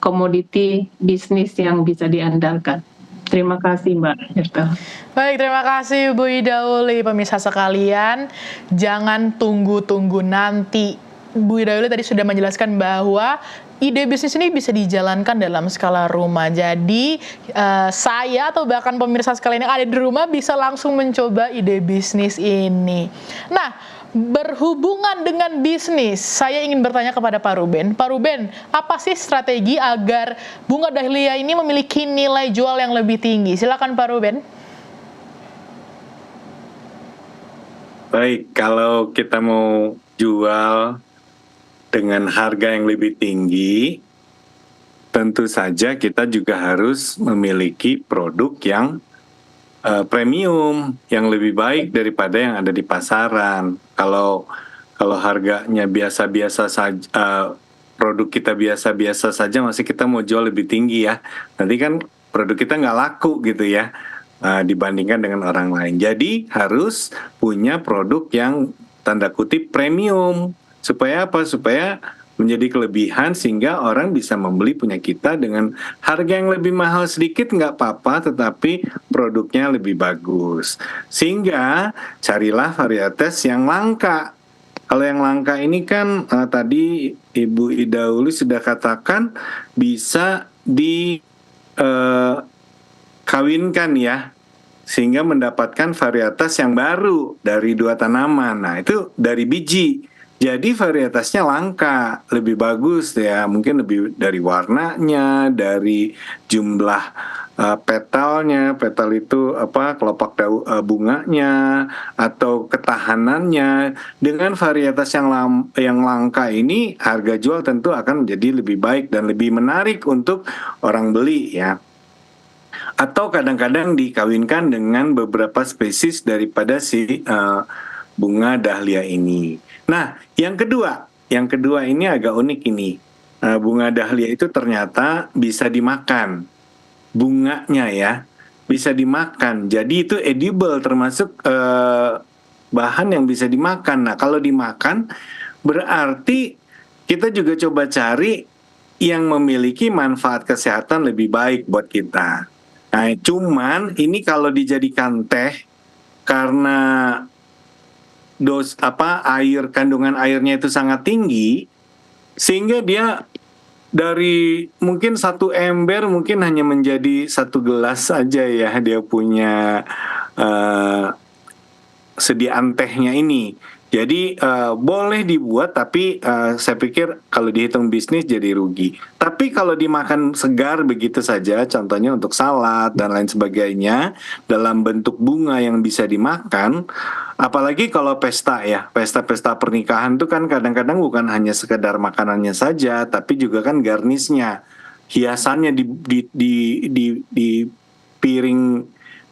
komoditi bisnis yang bisa diandalkan. Terima kasih Mbak Myrtle. Baik, terima kasih Bu Idauli. Pemirsa sekalian, jangan tunggu-tunggu nanti Bu Ida Uli tadi sudah menjelaskan bahwa ide bisnis ini bisa dijalankan dalam skala rumah. Jadi saya atau bahkan pemirsa sekalian yang ada di rumah bisa langsung mencoba ide bisnis ini. Nah, berhubungan dengan bisnis, saya ingin bertanya kepada Pak Ruben. Pak Ruben, apa sih strategi agar bunga dahlia ini memiliki nilai jual yang lebih tinggi? Silakan Pak Ruben. Baik, kalau kita mau jual dengan harga yang lebih tinggi, tentu saja kita juga harus memiliki produk yang premium, yang lebih baik daripada yang ada di pasaran. Kalau harganya biasa-biasa saja, produk kita biasa-biasa saja, masih kita mau jual lebih tinggi ya. Nanti kan produk kita nggak laku gitu ya, dibandingkan dengan orang lain. Jadi harus punya produk yang tanda kutip premium. Supaya apa? Supaya menjadi kelebihan sehingga orang bisa membeli punya kita dengan harga yang lebih mahal sedikit nggak apa-apa, tetapi produknya lebih bagus. Sehingga carilah varietas yang langka. Kalau yang langka ini kan tadi Ibu Ida Uli sudah katakan bisa dikawinkan ya, sehingga mendapatkan varietas yang baru dari 2 tanaman. Nah itu dari biji. Jadi varietasnya langka, lebih bagus ya, mungkin lebih dari warnanya, dari jumlah petalnya, petal itu kelopak bunganya, atau ketahanannya. Dengan varietas yang langka ini, harga jual tentu akan menjadi lebih baik dan lebih menarik untuk orang beli ya. Atau kadang-kadang dikawinkan dengan beberapa spesies daripada si bunga dahlia ini. Nah, yang kedua ini agak unik ini. Bunga dahlia itu ternyata bisa dimakan. Bunganya ya, bisa dimakan. Jadi itu edible, termasuk bahan yang bisa dimakan. Nah, kalau dimakan berarti kita juga coba cari yang memiliki manfaat kesehatan lebih baik buat kita. Nah, cuman ini kalau dijadikan teh karena kandungan airnya itu sangat tinggi, sehingga dia dari mungkin 1 ember mungkin hanya menjadi 1 gelas saja ya, dia punya sediaan tehnya ini. Jadi boleh dibuat, tapi saya pikir kalau dihitung bisnis jadi rugi. Tapi kalau dimakan segar begitu saja, contohnya untuk salad dan lain sebagainya, dalam bentuk bunga yang bisa dimakan, apalagi kalau pesta ya, pesta-pesta pernikahan itu kan kadang-kadang bukan hanya sekedar makanannya saja, tapi juga kan garnisnya, hiasannya di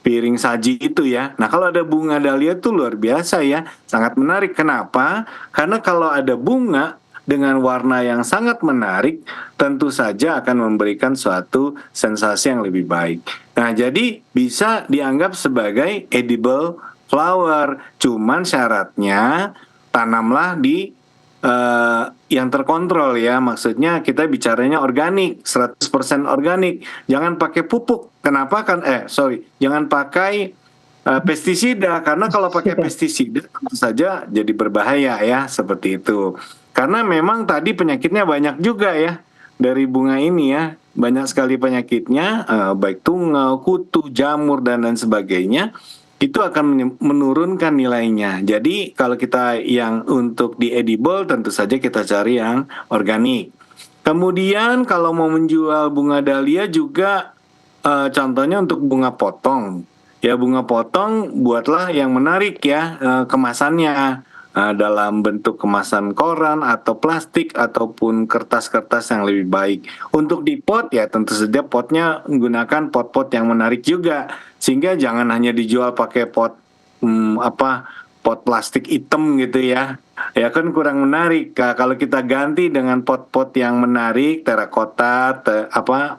piring saji itu ya. Nah kalau ada bunga dahlia itu luar biasa ya, sangat menarik. Kenapa? Karena kalau ada bunga dengan warna yang sangat menarik, tentu saja akan memberikan suatu sensasi yang lebih baik. Nah jadi bisa dianggap sebagai edible flower, cuman syaratnya tanamlah di yang terkontrol ya, maksudnya kita bicaranya organik, 100% organik, jangan pakai pupuk. Kenapa kan? Jangan pakai pestisida, karena kalau pakai pestisida tentu saja jadi berbahaya ya, seperti itu. Karena memang tadi penyakitnya banyak juga ya dari bunga ini ya, banyak sekali penyakitnya, baik tungau, kutu, jamur dan lain sebagainya. Itu akan menurunkan nilainya. Jadi kalau kita yang untuk di edible tentu saja kita cari yang organik. Kemudian kalau mau menjual bunga dahlia juga contohnya untuk bunga potong. Ya bunga potong buatlah yang menarik ya, kemasannya. Dalam bentuk kemasan koran atau plastik ataupun kertas-kertas yang lebih baik. Untuk di pot ya tentu saja potnya menggunakan pot-pot yang menarik juga, sehingga jangan hanya dijual pakai pot pot plastik hitam gitu ya kan kurang menarik. Kalau kita ganti dengan pot-pot yang menarik, terakota,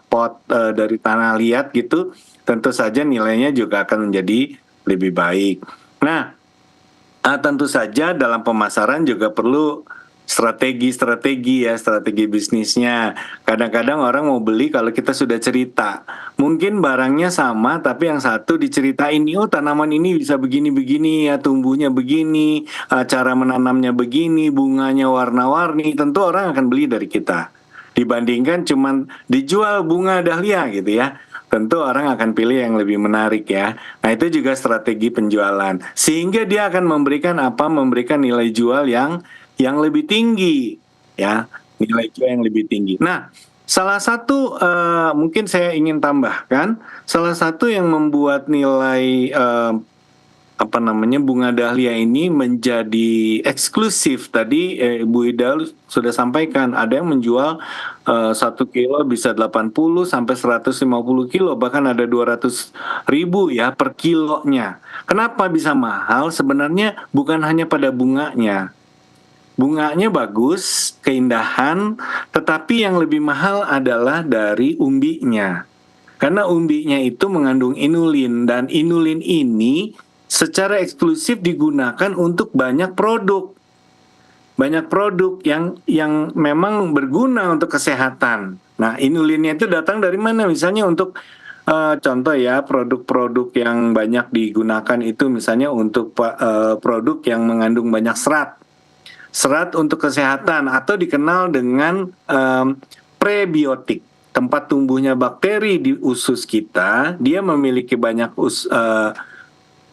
pot dari tanah liat gitu, tentu saja nilainya juga akan menjadi lebih baik. Nah tentu saja dalam pemasaran juga perlu strategi ya, strategi bisnisnya. Kadang-kadang orang mau beli kalau kita sudah cerita. Mungkin barangnya sama, tapi yang satu diceritain, oh tanaman ini bisa begini-begini ya, tumbuhnya begini, cara menanamnya begini, bunganya warna-warni, tentu orang akan beli dari kita. Dibandingkan cuman dijual bunga dahlia gitu ya. Tentu orang akan pilih yang lebih menarik ya. Nah itu juga strategi penjualan. Sehingga dia akan memberikan nilai jual yang lebih tinggi ya, nilai jual yang lebih tinggi. Nah, salah satu mungkin saya ingin tambahkan, salah satu yang membuat nilai bunga dahlia ini menjadi eksklusif tadi Bu Ida sudah sampaikan, ada yang menjual 1 kilo bisa 80 sampai 150 kilo, bahkan ada 200 ribu ya per kilonya. Kenapa bisa mahal? Sebenarnya bukan hanya pada bunganya. Bunganya bagus, keindahan, tetapi yang lebih mahal adalah dari umbinya. Karena umbinya itu mengandung inulin, dan inulin ini secara eksklusif digunakan untuk banyak produk. Banyak produk yang memang berguna untuk kesehatan. Nah, inulinnya itu datang dari mana? Misalnya untuk contoh ya, produk-produk yang banyak digunakan itu misalnya untuk produk yang mengandung banyak serat. Serat untuk kesehatan atau dikenal dengan prebiotik. Tempat tumbuhnya bakteri di usus kita, dia memiliki banyak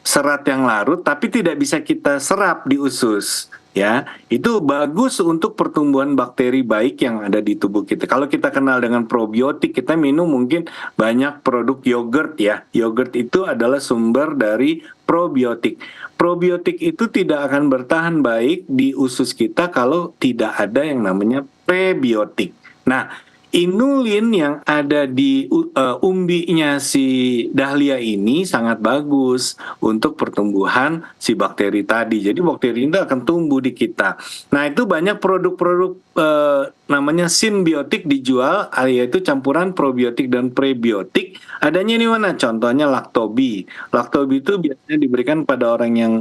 serat yang larut tapi tidak bisa kita serap di usus ya. Itu bagus untuk pertumbuhan bakteri baik yang ada di tubuh kita. Kalau kita kenal dengan probiotik, kita minum mungkin banyak produk yogurt ya. Yogurt itu adalah sumber dari probiotik. Probiotik itu tidak akan bertahan baik di usus kita kalau tidak ada yang namanya prebiotik. Nah, inulin yang ada di umbinya si dahlia ini sangat bagus untuk pertumbuhan si bakteri tadi. Jadi bakteri itu akan tumbuh di kita. Nah itu banyak produk-produk namanya simbiotik dijual, yaitu campuran probiotik dan prebiotik. Adanya di mana? Contohnya Lactobi. Lactobi itu biasanya diberikan pada orang yang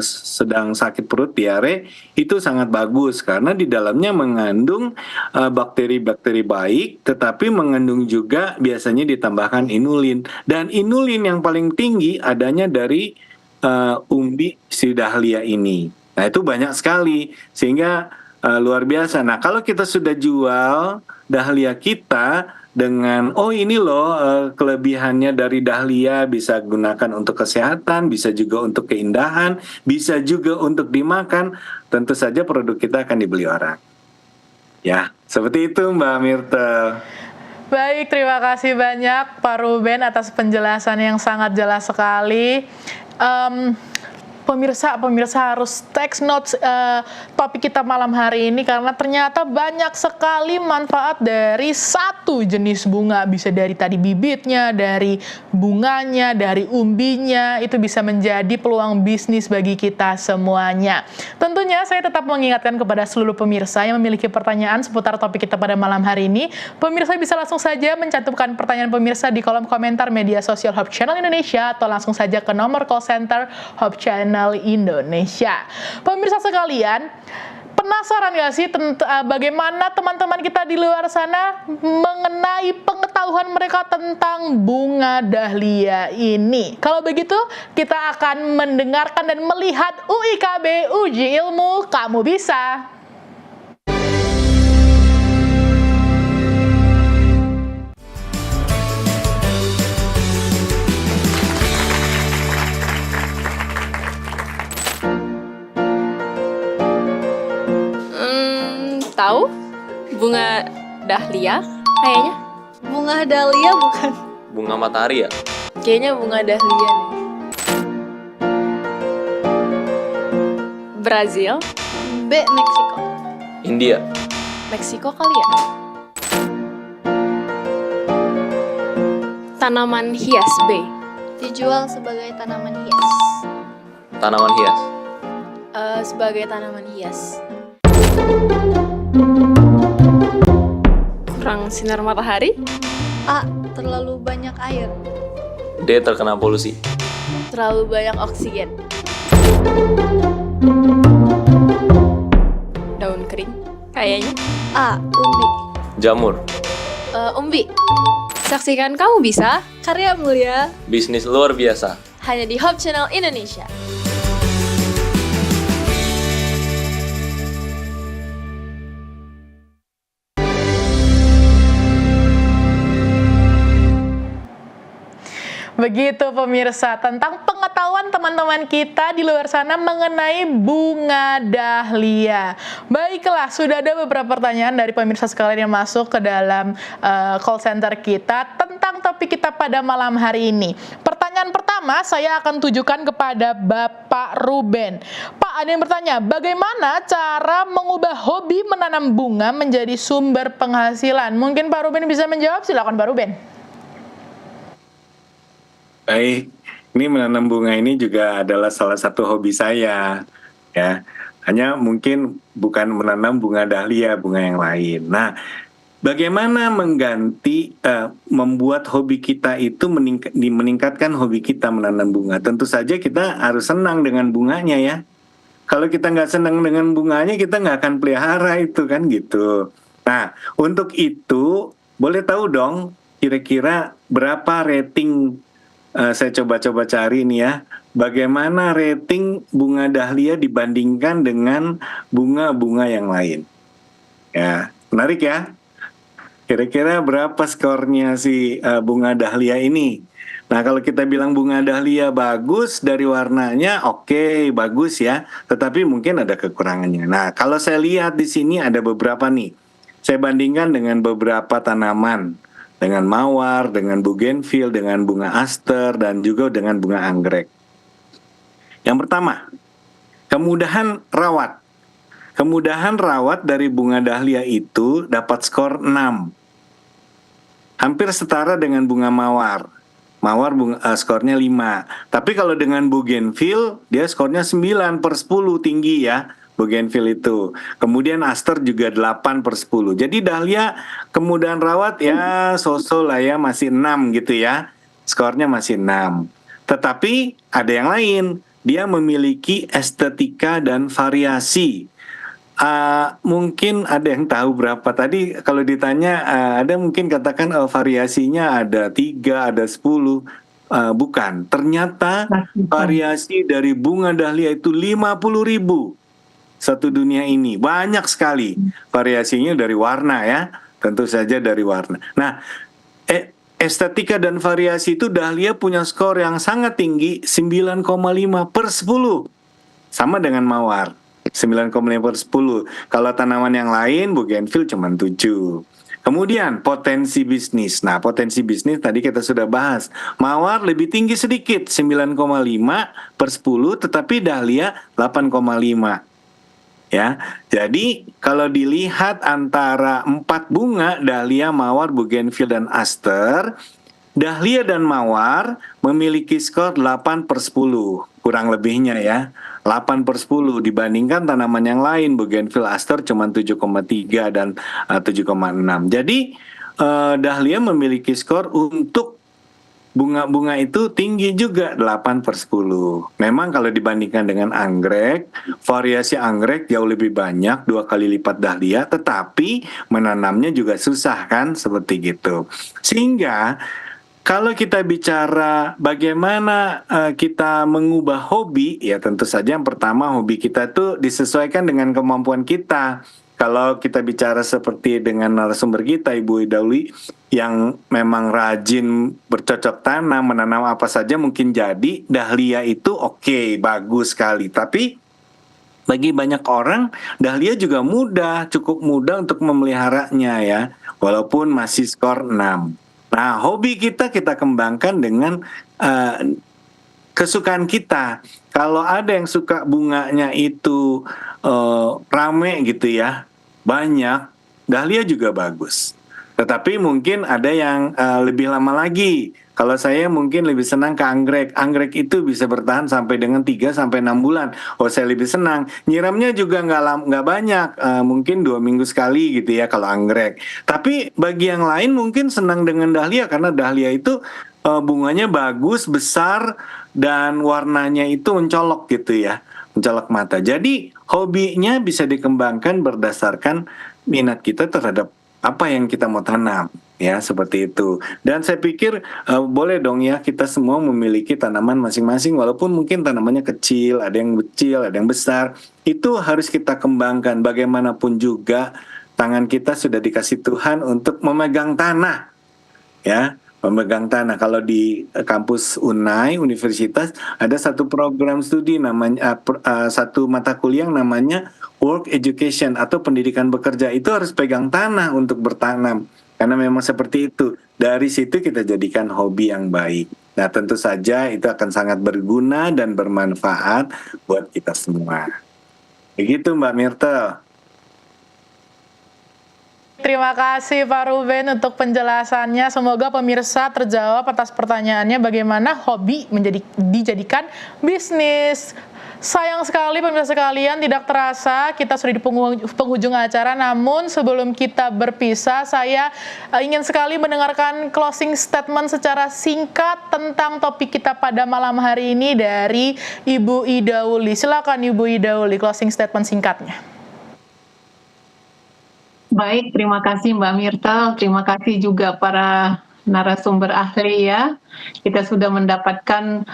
sedang sakit perut, diare. Itu sangat bagus karena di dalamnya mengandung bakteri-bakteri baik, tetapi mengandung juga biasanya ditambahkan inulin. Dan inulin yang paling tinggi adanya dari umbi si dahlia ini. Nah itu banyak sekali, sehingga luar biasa. Nah kalau kita sudah jual dahlia kita dengan ini loh kelebihannya dari dahlia, bisa gunakan untuk kesehatan, bisa juga untuk keindahan, bisa juga untuk dimakan, tentu saja produk kita akan dibeli orang. Ya, seperti itu Mbak Myrtle. Baik, terima kasih banyak Pak Ruben atas penjelasan yang sangat jelas sekali. Pemirsa harus take notes topik kita malam hari ini karena ternyata banyak sekali manfaat dari satu jenis bunga. Bisa dari tadi bibitnya, dari bunganya, dari umbinya, itu bisa menjadi peluang bisnis bagi kita semuanya. Tentunya saya tetap mengingatkan kepada seluruh pemirsa yang memiliki pertanyaan seputar topik kita pada malam hari ini. Pemirsa bisa langsung saja mencantumkan pertanyaan pemirsa di kolom komentar media sosial Hope Channel Indonesia atau langsung saja ke nomor call center Hope Channel Indonesia. Pemirsa sekalian, penasaran gak sih bagaimana teman-teman kita di luar sana mengenai pengetahuan mereka tentang bunga dahlia ini? Kalau begitu, kita akan mendengarkan dan melihat UIKB Uji Ilmu Kamu Bisa. Tahu bunga dahlia kayaknya? Bunga dahlia bukan? Bunga matahari ya? Kayaknya bunga dahlia nih. Brazil? B. Meksiko. India? Meksiko kali ya? Tanaman hias B. Dijual sebagai tanaman hias. Tanaman hias? Sebagai tanaman hias. Kurang sinar matahari? A. Terlalu banyak air. D. Terkena polusi? Terlalu banyak oksigen. Daun kering? kayaknya. A. Umbi. Jamur. Umbi. Saksikan Kamu Bisa Karya mulia. Bisnis luar biasa. hanya di Hope Channel Indonesia. Begitu pemirsa tentang pengetahuan teman-teman kita di luar sana mengenai bunga dahlia. Baiklah, sudah ada beberapa pertanyaan dari pemirsa sekalian yang masuk ke dalam call center kita tentang topik kita pada malam hari ini. Pertanyaan pertama saya akan tujukan kepada Bapak Ruben. Pak, ada yang bertanya, bagaimana cara mengubah hobi menanam bunga menjadi sumber penghasilan? Mungkin Pak Ruben bisa menjawab, silakan Pak Ruben. Baik, ini menanam bunga ini juga adalah salah satu hobi saya, ya. Hanya mungkin bukan menanam bunga dahlia, bunga yang lain. Nah, bagaimana membuat hobi kita itu meningkatkan hobi kita menanam bunga? Tentu saja kita harus senang dengan bunganya ya. Kalau kita nggak senang dengan bunganya, kita nggak akan pelihara itu kan gitu. Nah, untuk itu boleh tahu dong kira-kira berapa rating. Saya coba-coba cari nih ya, bagaimana rating bunga dahlia dibandingkan dengan bunga-bunga yang lain. Ya, menarik ya. Kira-kira berapa skornya si bunga dahlia ini? Nah, kalau kita bilang bunga dahlia bagus dari warnanya, oke, bagus ya. Tetapi mungkin ada kekurangannya. Nah, kalau saya lihat di sini ada beberapa nih. Saya bandingkan dengan beberapa tanaman. Dengan mawar, dengan bougainville, dengan bunga aster, dan juga dengan bunga anggrek. Yang pertama, kemudahan rawat. Kemudahan rawat dari bunga dahlia itu dapat skor 6. Hampir setara dengan bunga mawar. Mawar skornya 5. Tapi kalau dengan bougainville, dia skornya 9/10, tinggi ya. Bougainville itu. Kemudian aster juga 8/10. Jadi dahlia kemudahan rawat ya so-so lah ya, masih 6 gitu ya. Skornya masih 6. Tetapi ada yang lain. Dia memiliki estetika dan variasi. Mungkin ada yang tahu berapa tadi kalau ditanya, ada mungkin katakan variasinya ada 3, ada 10. Bukan. Ternyata variasi dari bunga dahlia itu 50.000. Satu dunia ini banyak sekali variasinya dari warna ya, tentu saja dari warna. Nah, estetika dan variasi itu dahlia punya skor yang sangat tinggi, 9,5/10, sama dengan mawar 9,5/10. Kalau tanaman yang lain bougainville cuma 7. Kemudian potensi bisnis. Nah, potensi bisnis tadi kita sudah bahas. Mawar lebih tinggi sedikit, 9,5/10, tetapi dahlia 8,5. Ya, jadi kalau dilihat antara 4 bunga, dahlia, mawar, bougainville, dan aster, dahlia dan mawar memiliki skor 8/10, kurang lebihnya ya, 8/10 dibandingkan tanaman yang lain, bougainville, aster cuma 7,3 dan 7,6. Jadi dahlia memiliki skor untuk bunga-bunga itu tinggi juga, 8/10. Memang kalau dibandingkan dengan anggrek, variasi anggrek jauh lebih banyak, 2 kali lipat dahlia, tetapi menanamnya juga susah kan, seperti gitu. Sehingga kalau kita bicara bagaimana kita mengubah hobi, ya tentu saja yang pertama hobi kita tuh disesuaikan dengan kemampuan kita. Kalau kita bicara seperti dengan narasumber kita, Ibu Idauli, yang memang rajin bercocok tanam, menanam apa saja mungkin jadi, dahlia itu oke, bagus sekali. Tapi bagi banyak orang, dahlia juga mudah, cukup mudah untuk memeliharanya ya, walaupun masih skor 6. Nah, hobi kita kembangkan dengan kesukaan kita. Kalau ada yang suka bunganya itu rame gitu ya, banyak, dahlia juga bagus. Tetapi mungkin ada yang lebih lama lagi. Kalau saya mungkin lebih senang ke anggrek. Anggrek itu bisa bertahan sampai dengan 3-6 bulan. Oh, saya lebih senang. Nyiramnya juga nggak banyak. Mungkin 2 minggu sekali gitu ya kalau anggrek. Tapi bagi yang lain mungkin senang dengan dahlia. Karena dahlia itu bunganya bagus, besar, dan warnanya itu mencolok gitu ya. Mencolok mata. Jadi hobinya bisa dikembangkan berdasarkan minat kita terhadap apa yang kita mau tanam, ya seperti itu. Dan saya pikir boleh dong ya kita semua memiliki tanaman masing-masing, walaupun mungkin tanamannya kecil, ada yang besar, itu harus kita kembangkan. Bagaimanapun juga tangan kita sudah dikasih Tuhan untuk memegang tanah, ya. Memegang tanah. Kalau di kampus UNAI, universitas, ada satu program studi namanya, satu mata kuliah yang namanya work education atau pendidikan bekerja. Itu harus pegang tanah untuk bertanam. Karena memang seperti itu. Dari situ kita jadikan hobi yang baik. Nah, tentu saja itu akan sangat berguna dan bermanfaat buat kita semua. Begitu Mbak Myrtle. Terima kasih Pak Ruben untuk penjelasannya. Semoga pemirsa terjawab atas pertanyaannya bagaimana hobi dijadikan bisnis. Sayang sekali pemirsa sekalian, tidak terasa kita sudah di penghujung acara. Namun sebelum kita berpisah, saya ingin sekali mendengarkan closing statement secara singkat tentang topik kita pada malam hari ini dari Ibu Ida Uli. Silakan Ibu Ida Uli, closing statement singkatnya. Baik, terima kasih Mbak Myrtle, terima kasih juga para narasumber ahli ya. Kita sudah mendapatkan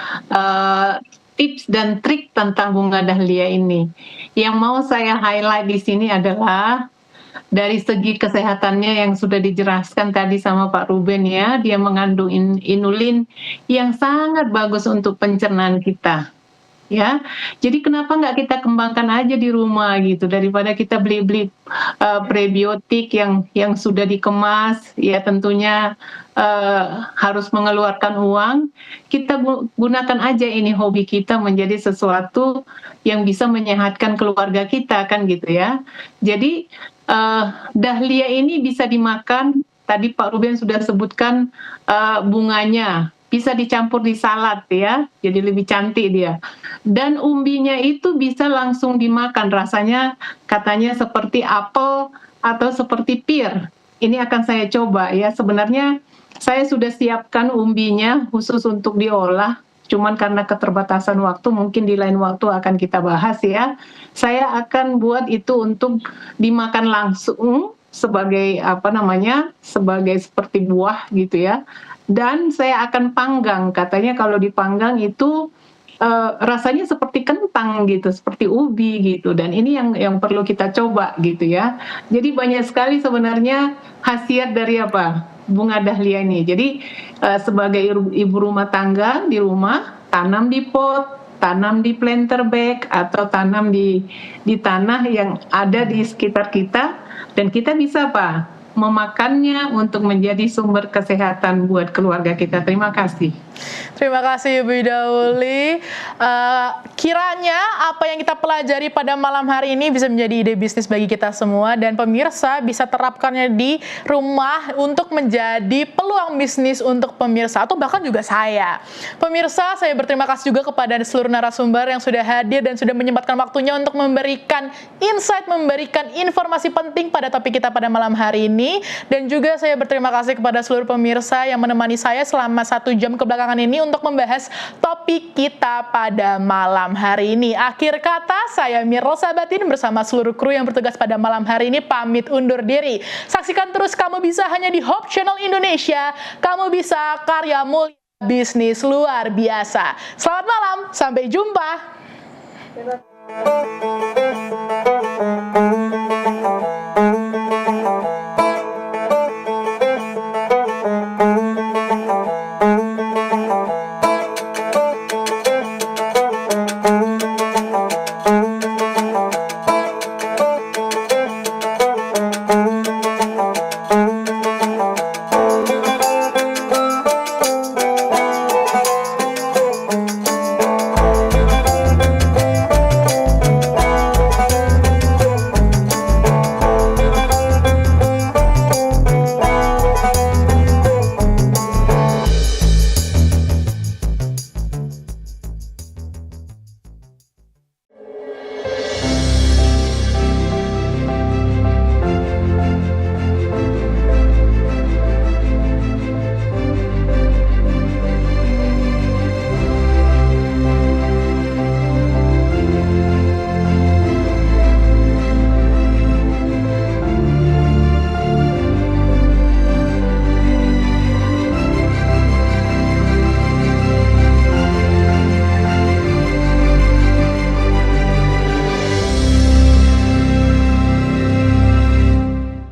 tips dan trik tentang bunga dahlia ini. Yang mau saya highlight di sini adalah dari segi kesehatannya yang sudah dijelaskan tadi sama Pak Ruben ya, dia mengandung inulin yang sangat bagus untuk pencernaan kita. Ya, jadi kenapa nggak kita kembangkan aja di rumah gitu, daripada kita beli prebiotik yang sudah dikemas, ya tentunya harus mengeluarkan uang. Kita gunakan aja ini hobi kita menjadi sesuatu yang bisa menyehatkan keluarga kita kan gitu ya. Jadi dahlia ini bisa dimakan. Tadi Pak Ruben sudah sebutkan bunganya. Bisa dicampur di salad ya, jadi lebih cantik dia. Dan umbinya itu bisa langsung dimakan, rasanya katanya seperti apel atau seperti pir. Ini akan saya coba ya, sebenarnya saya sudah siapkan umbinya khusus untuk diolah, cuman karena keterbatasan waktu mungkin di lain waktu akan kita bahas ya. Saya akan buat itu untuk dimakan langsung sebagai sebagai seperti buah gitu ya. Dan saya akan panggang, katanya kalau dipanggang itu rasanya seperti kentang gitu, seperti ubi gitu. Dan ini yang perlu kita coba gitu ya. Jadi banyak sekali sebenarnya khasiat dari bunga dahlia ini. Jadi sebagai ibu rumah tangga di rumah, tanam di pot, tanam di planter bag atau tanam di tanah yang ada di sekitar kita, dan kita bisa memakannya untuk menjadi sumber kesehatan buat keluarga kita. Terima kasih. Terima kasih Ibu Ida Uli. Kiranya apa yang kita pelajari pada malam hari ini bisa menjadi ide bisnis bagi kita semua, dan pemirsa bisa terapkannya di rumah untuk menjadi peluang bisnis untuk pemirsa atau bahkan juga saya. Pemirsa, saya berterima kasih juga kepada seluruh narasumber yang sudah hadir dan sudah menyempatkan waktunya untuk memberikan insight, memberikan informasi penting pada topik kita pada malam hari ini. Dan juga saya berterima kasih kepada seluruh pemirsa yang menemani saya selama 1 jam kebelakangan ini untuk membahas topik kita pada malam hari ini. Akhir kata, saya Myrtle Sabatin bersama seluruh kru yang bertugas pada malam hari ini pamit undur diri. Saksikan terus Kamu Bisa hanya di Hope Channel Indonesia. Kamu Bisa, karya mulia bisnis luar biasa. Selamat malam, sampai jumpa.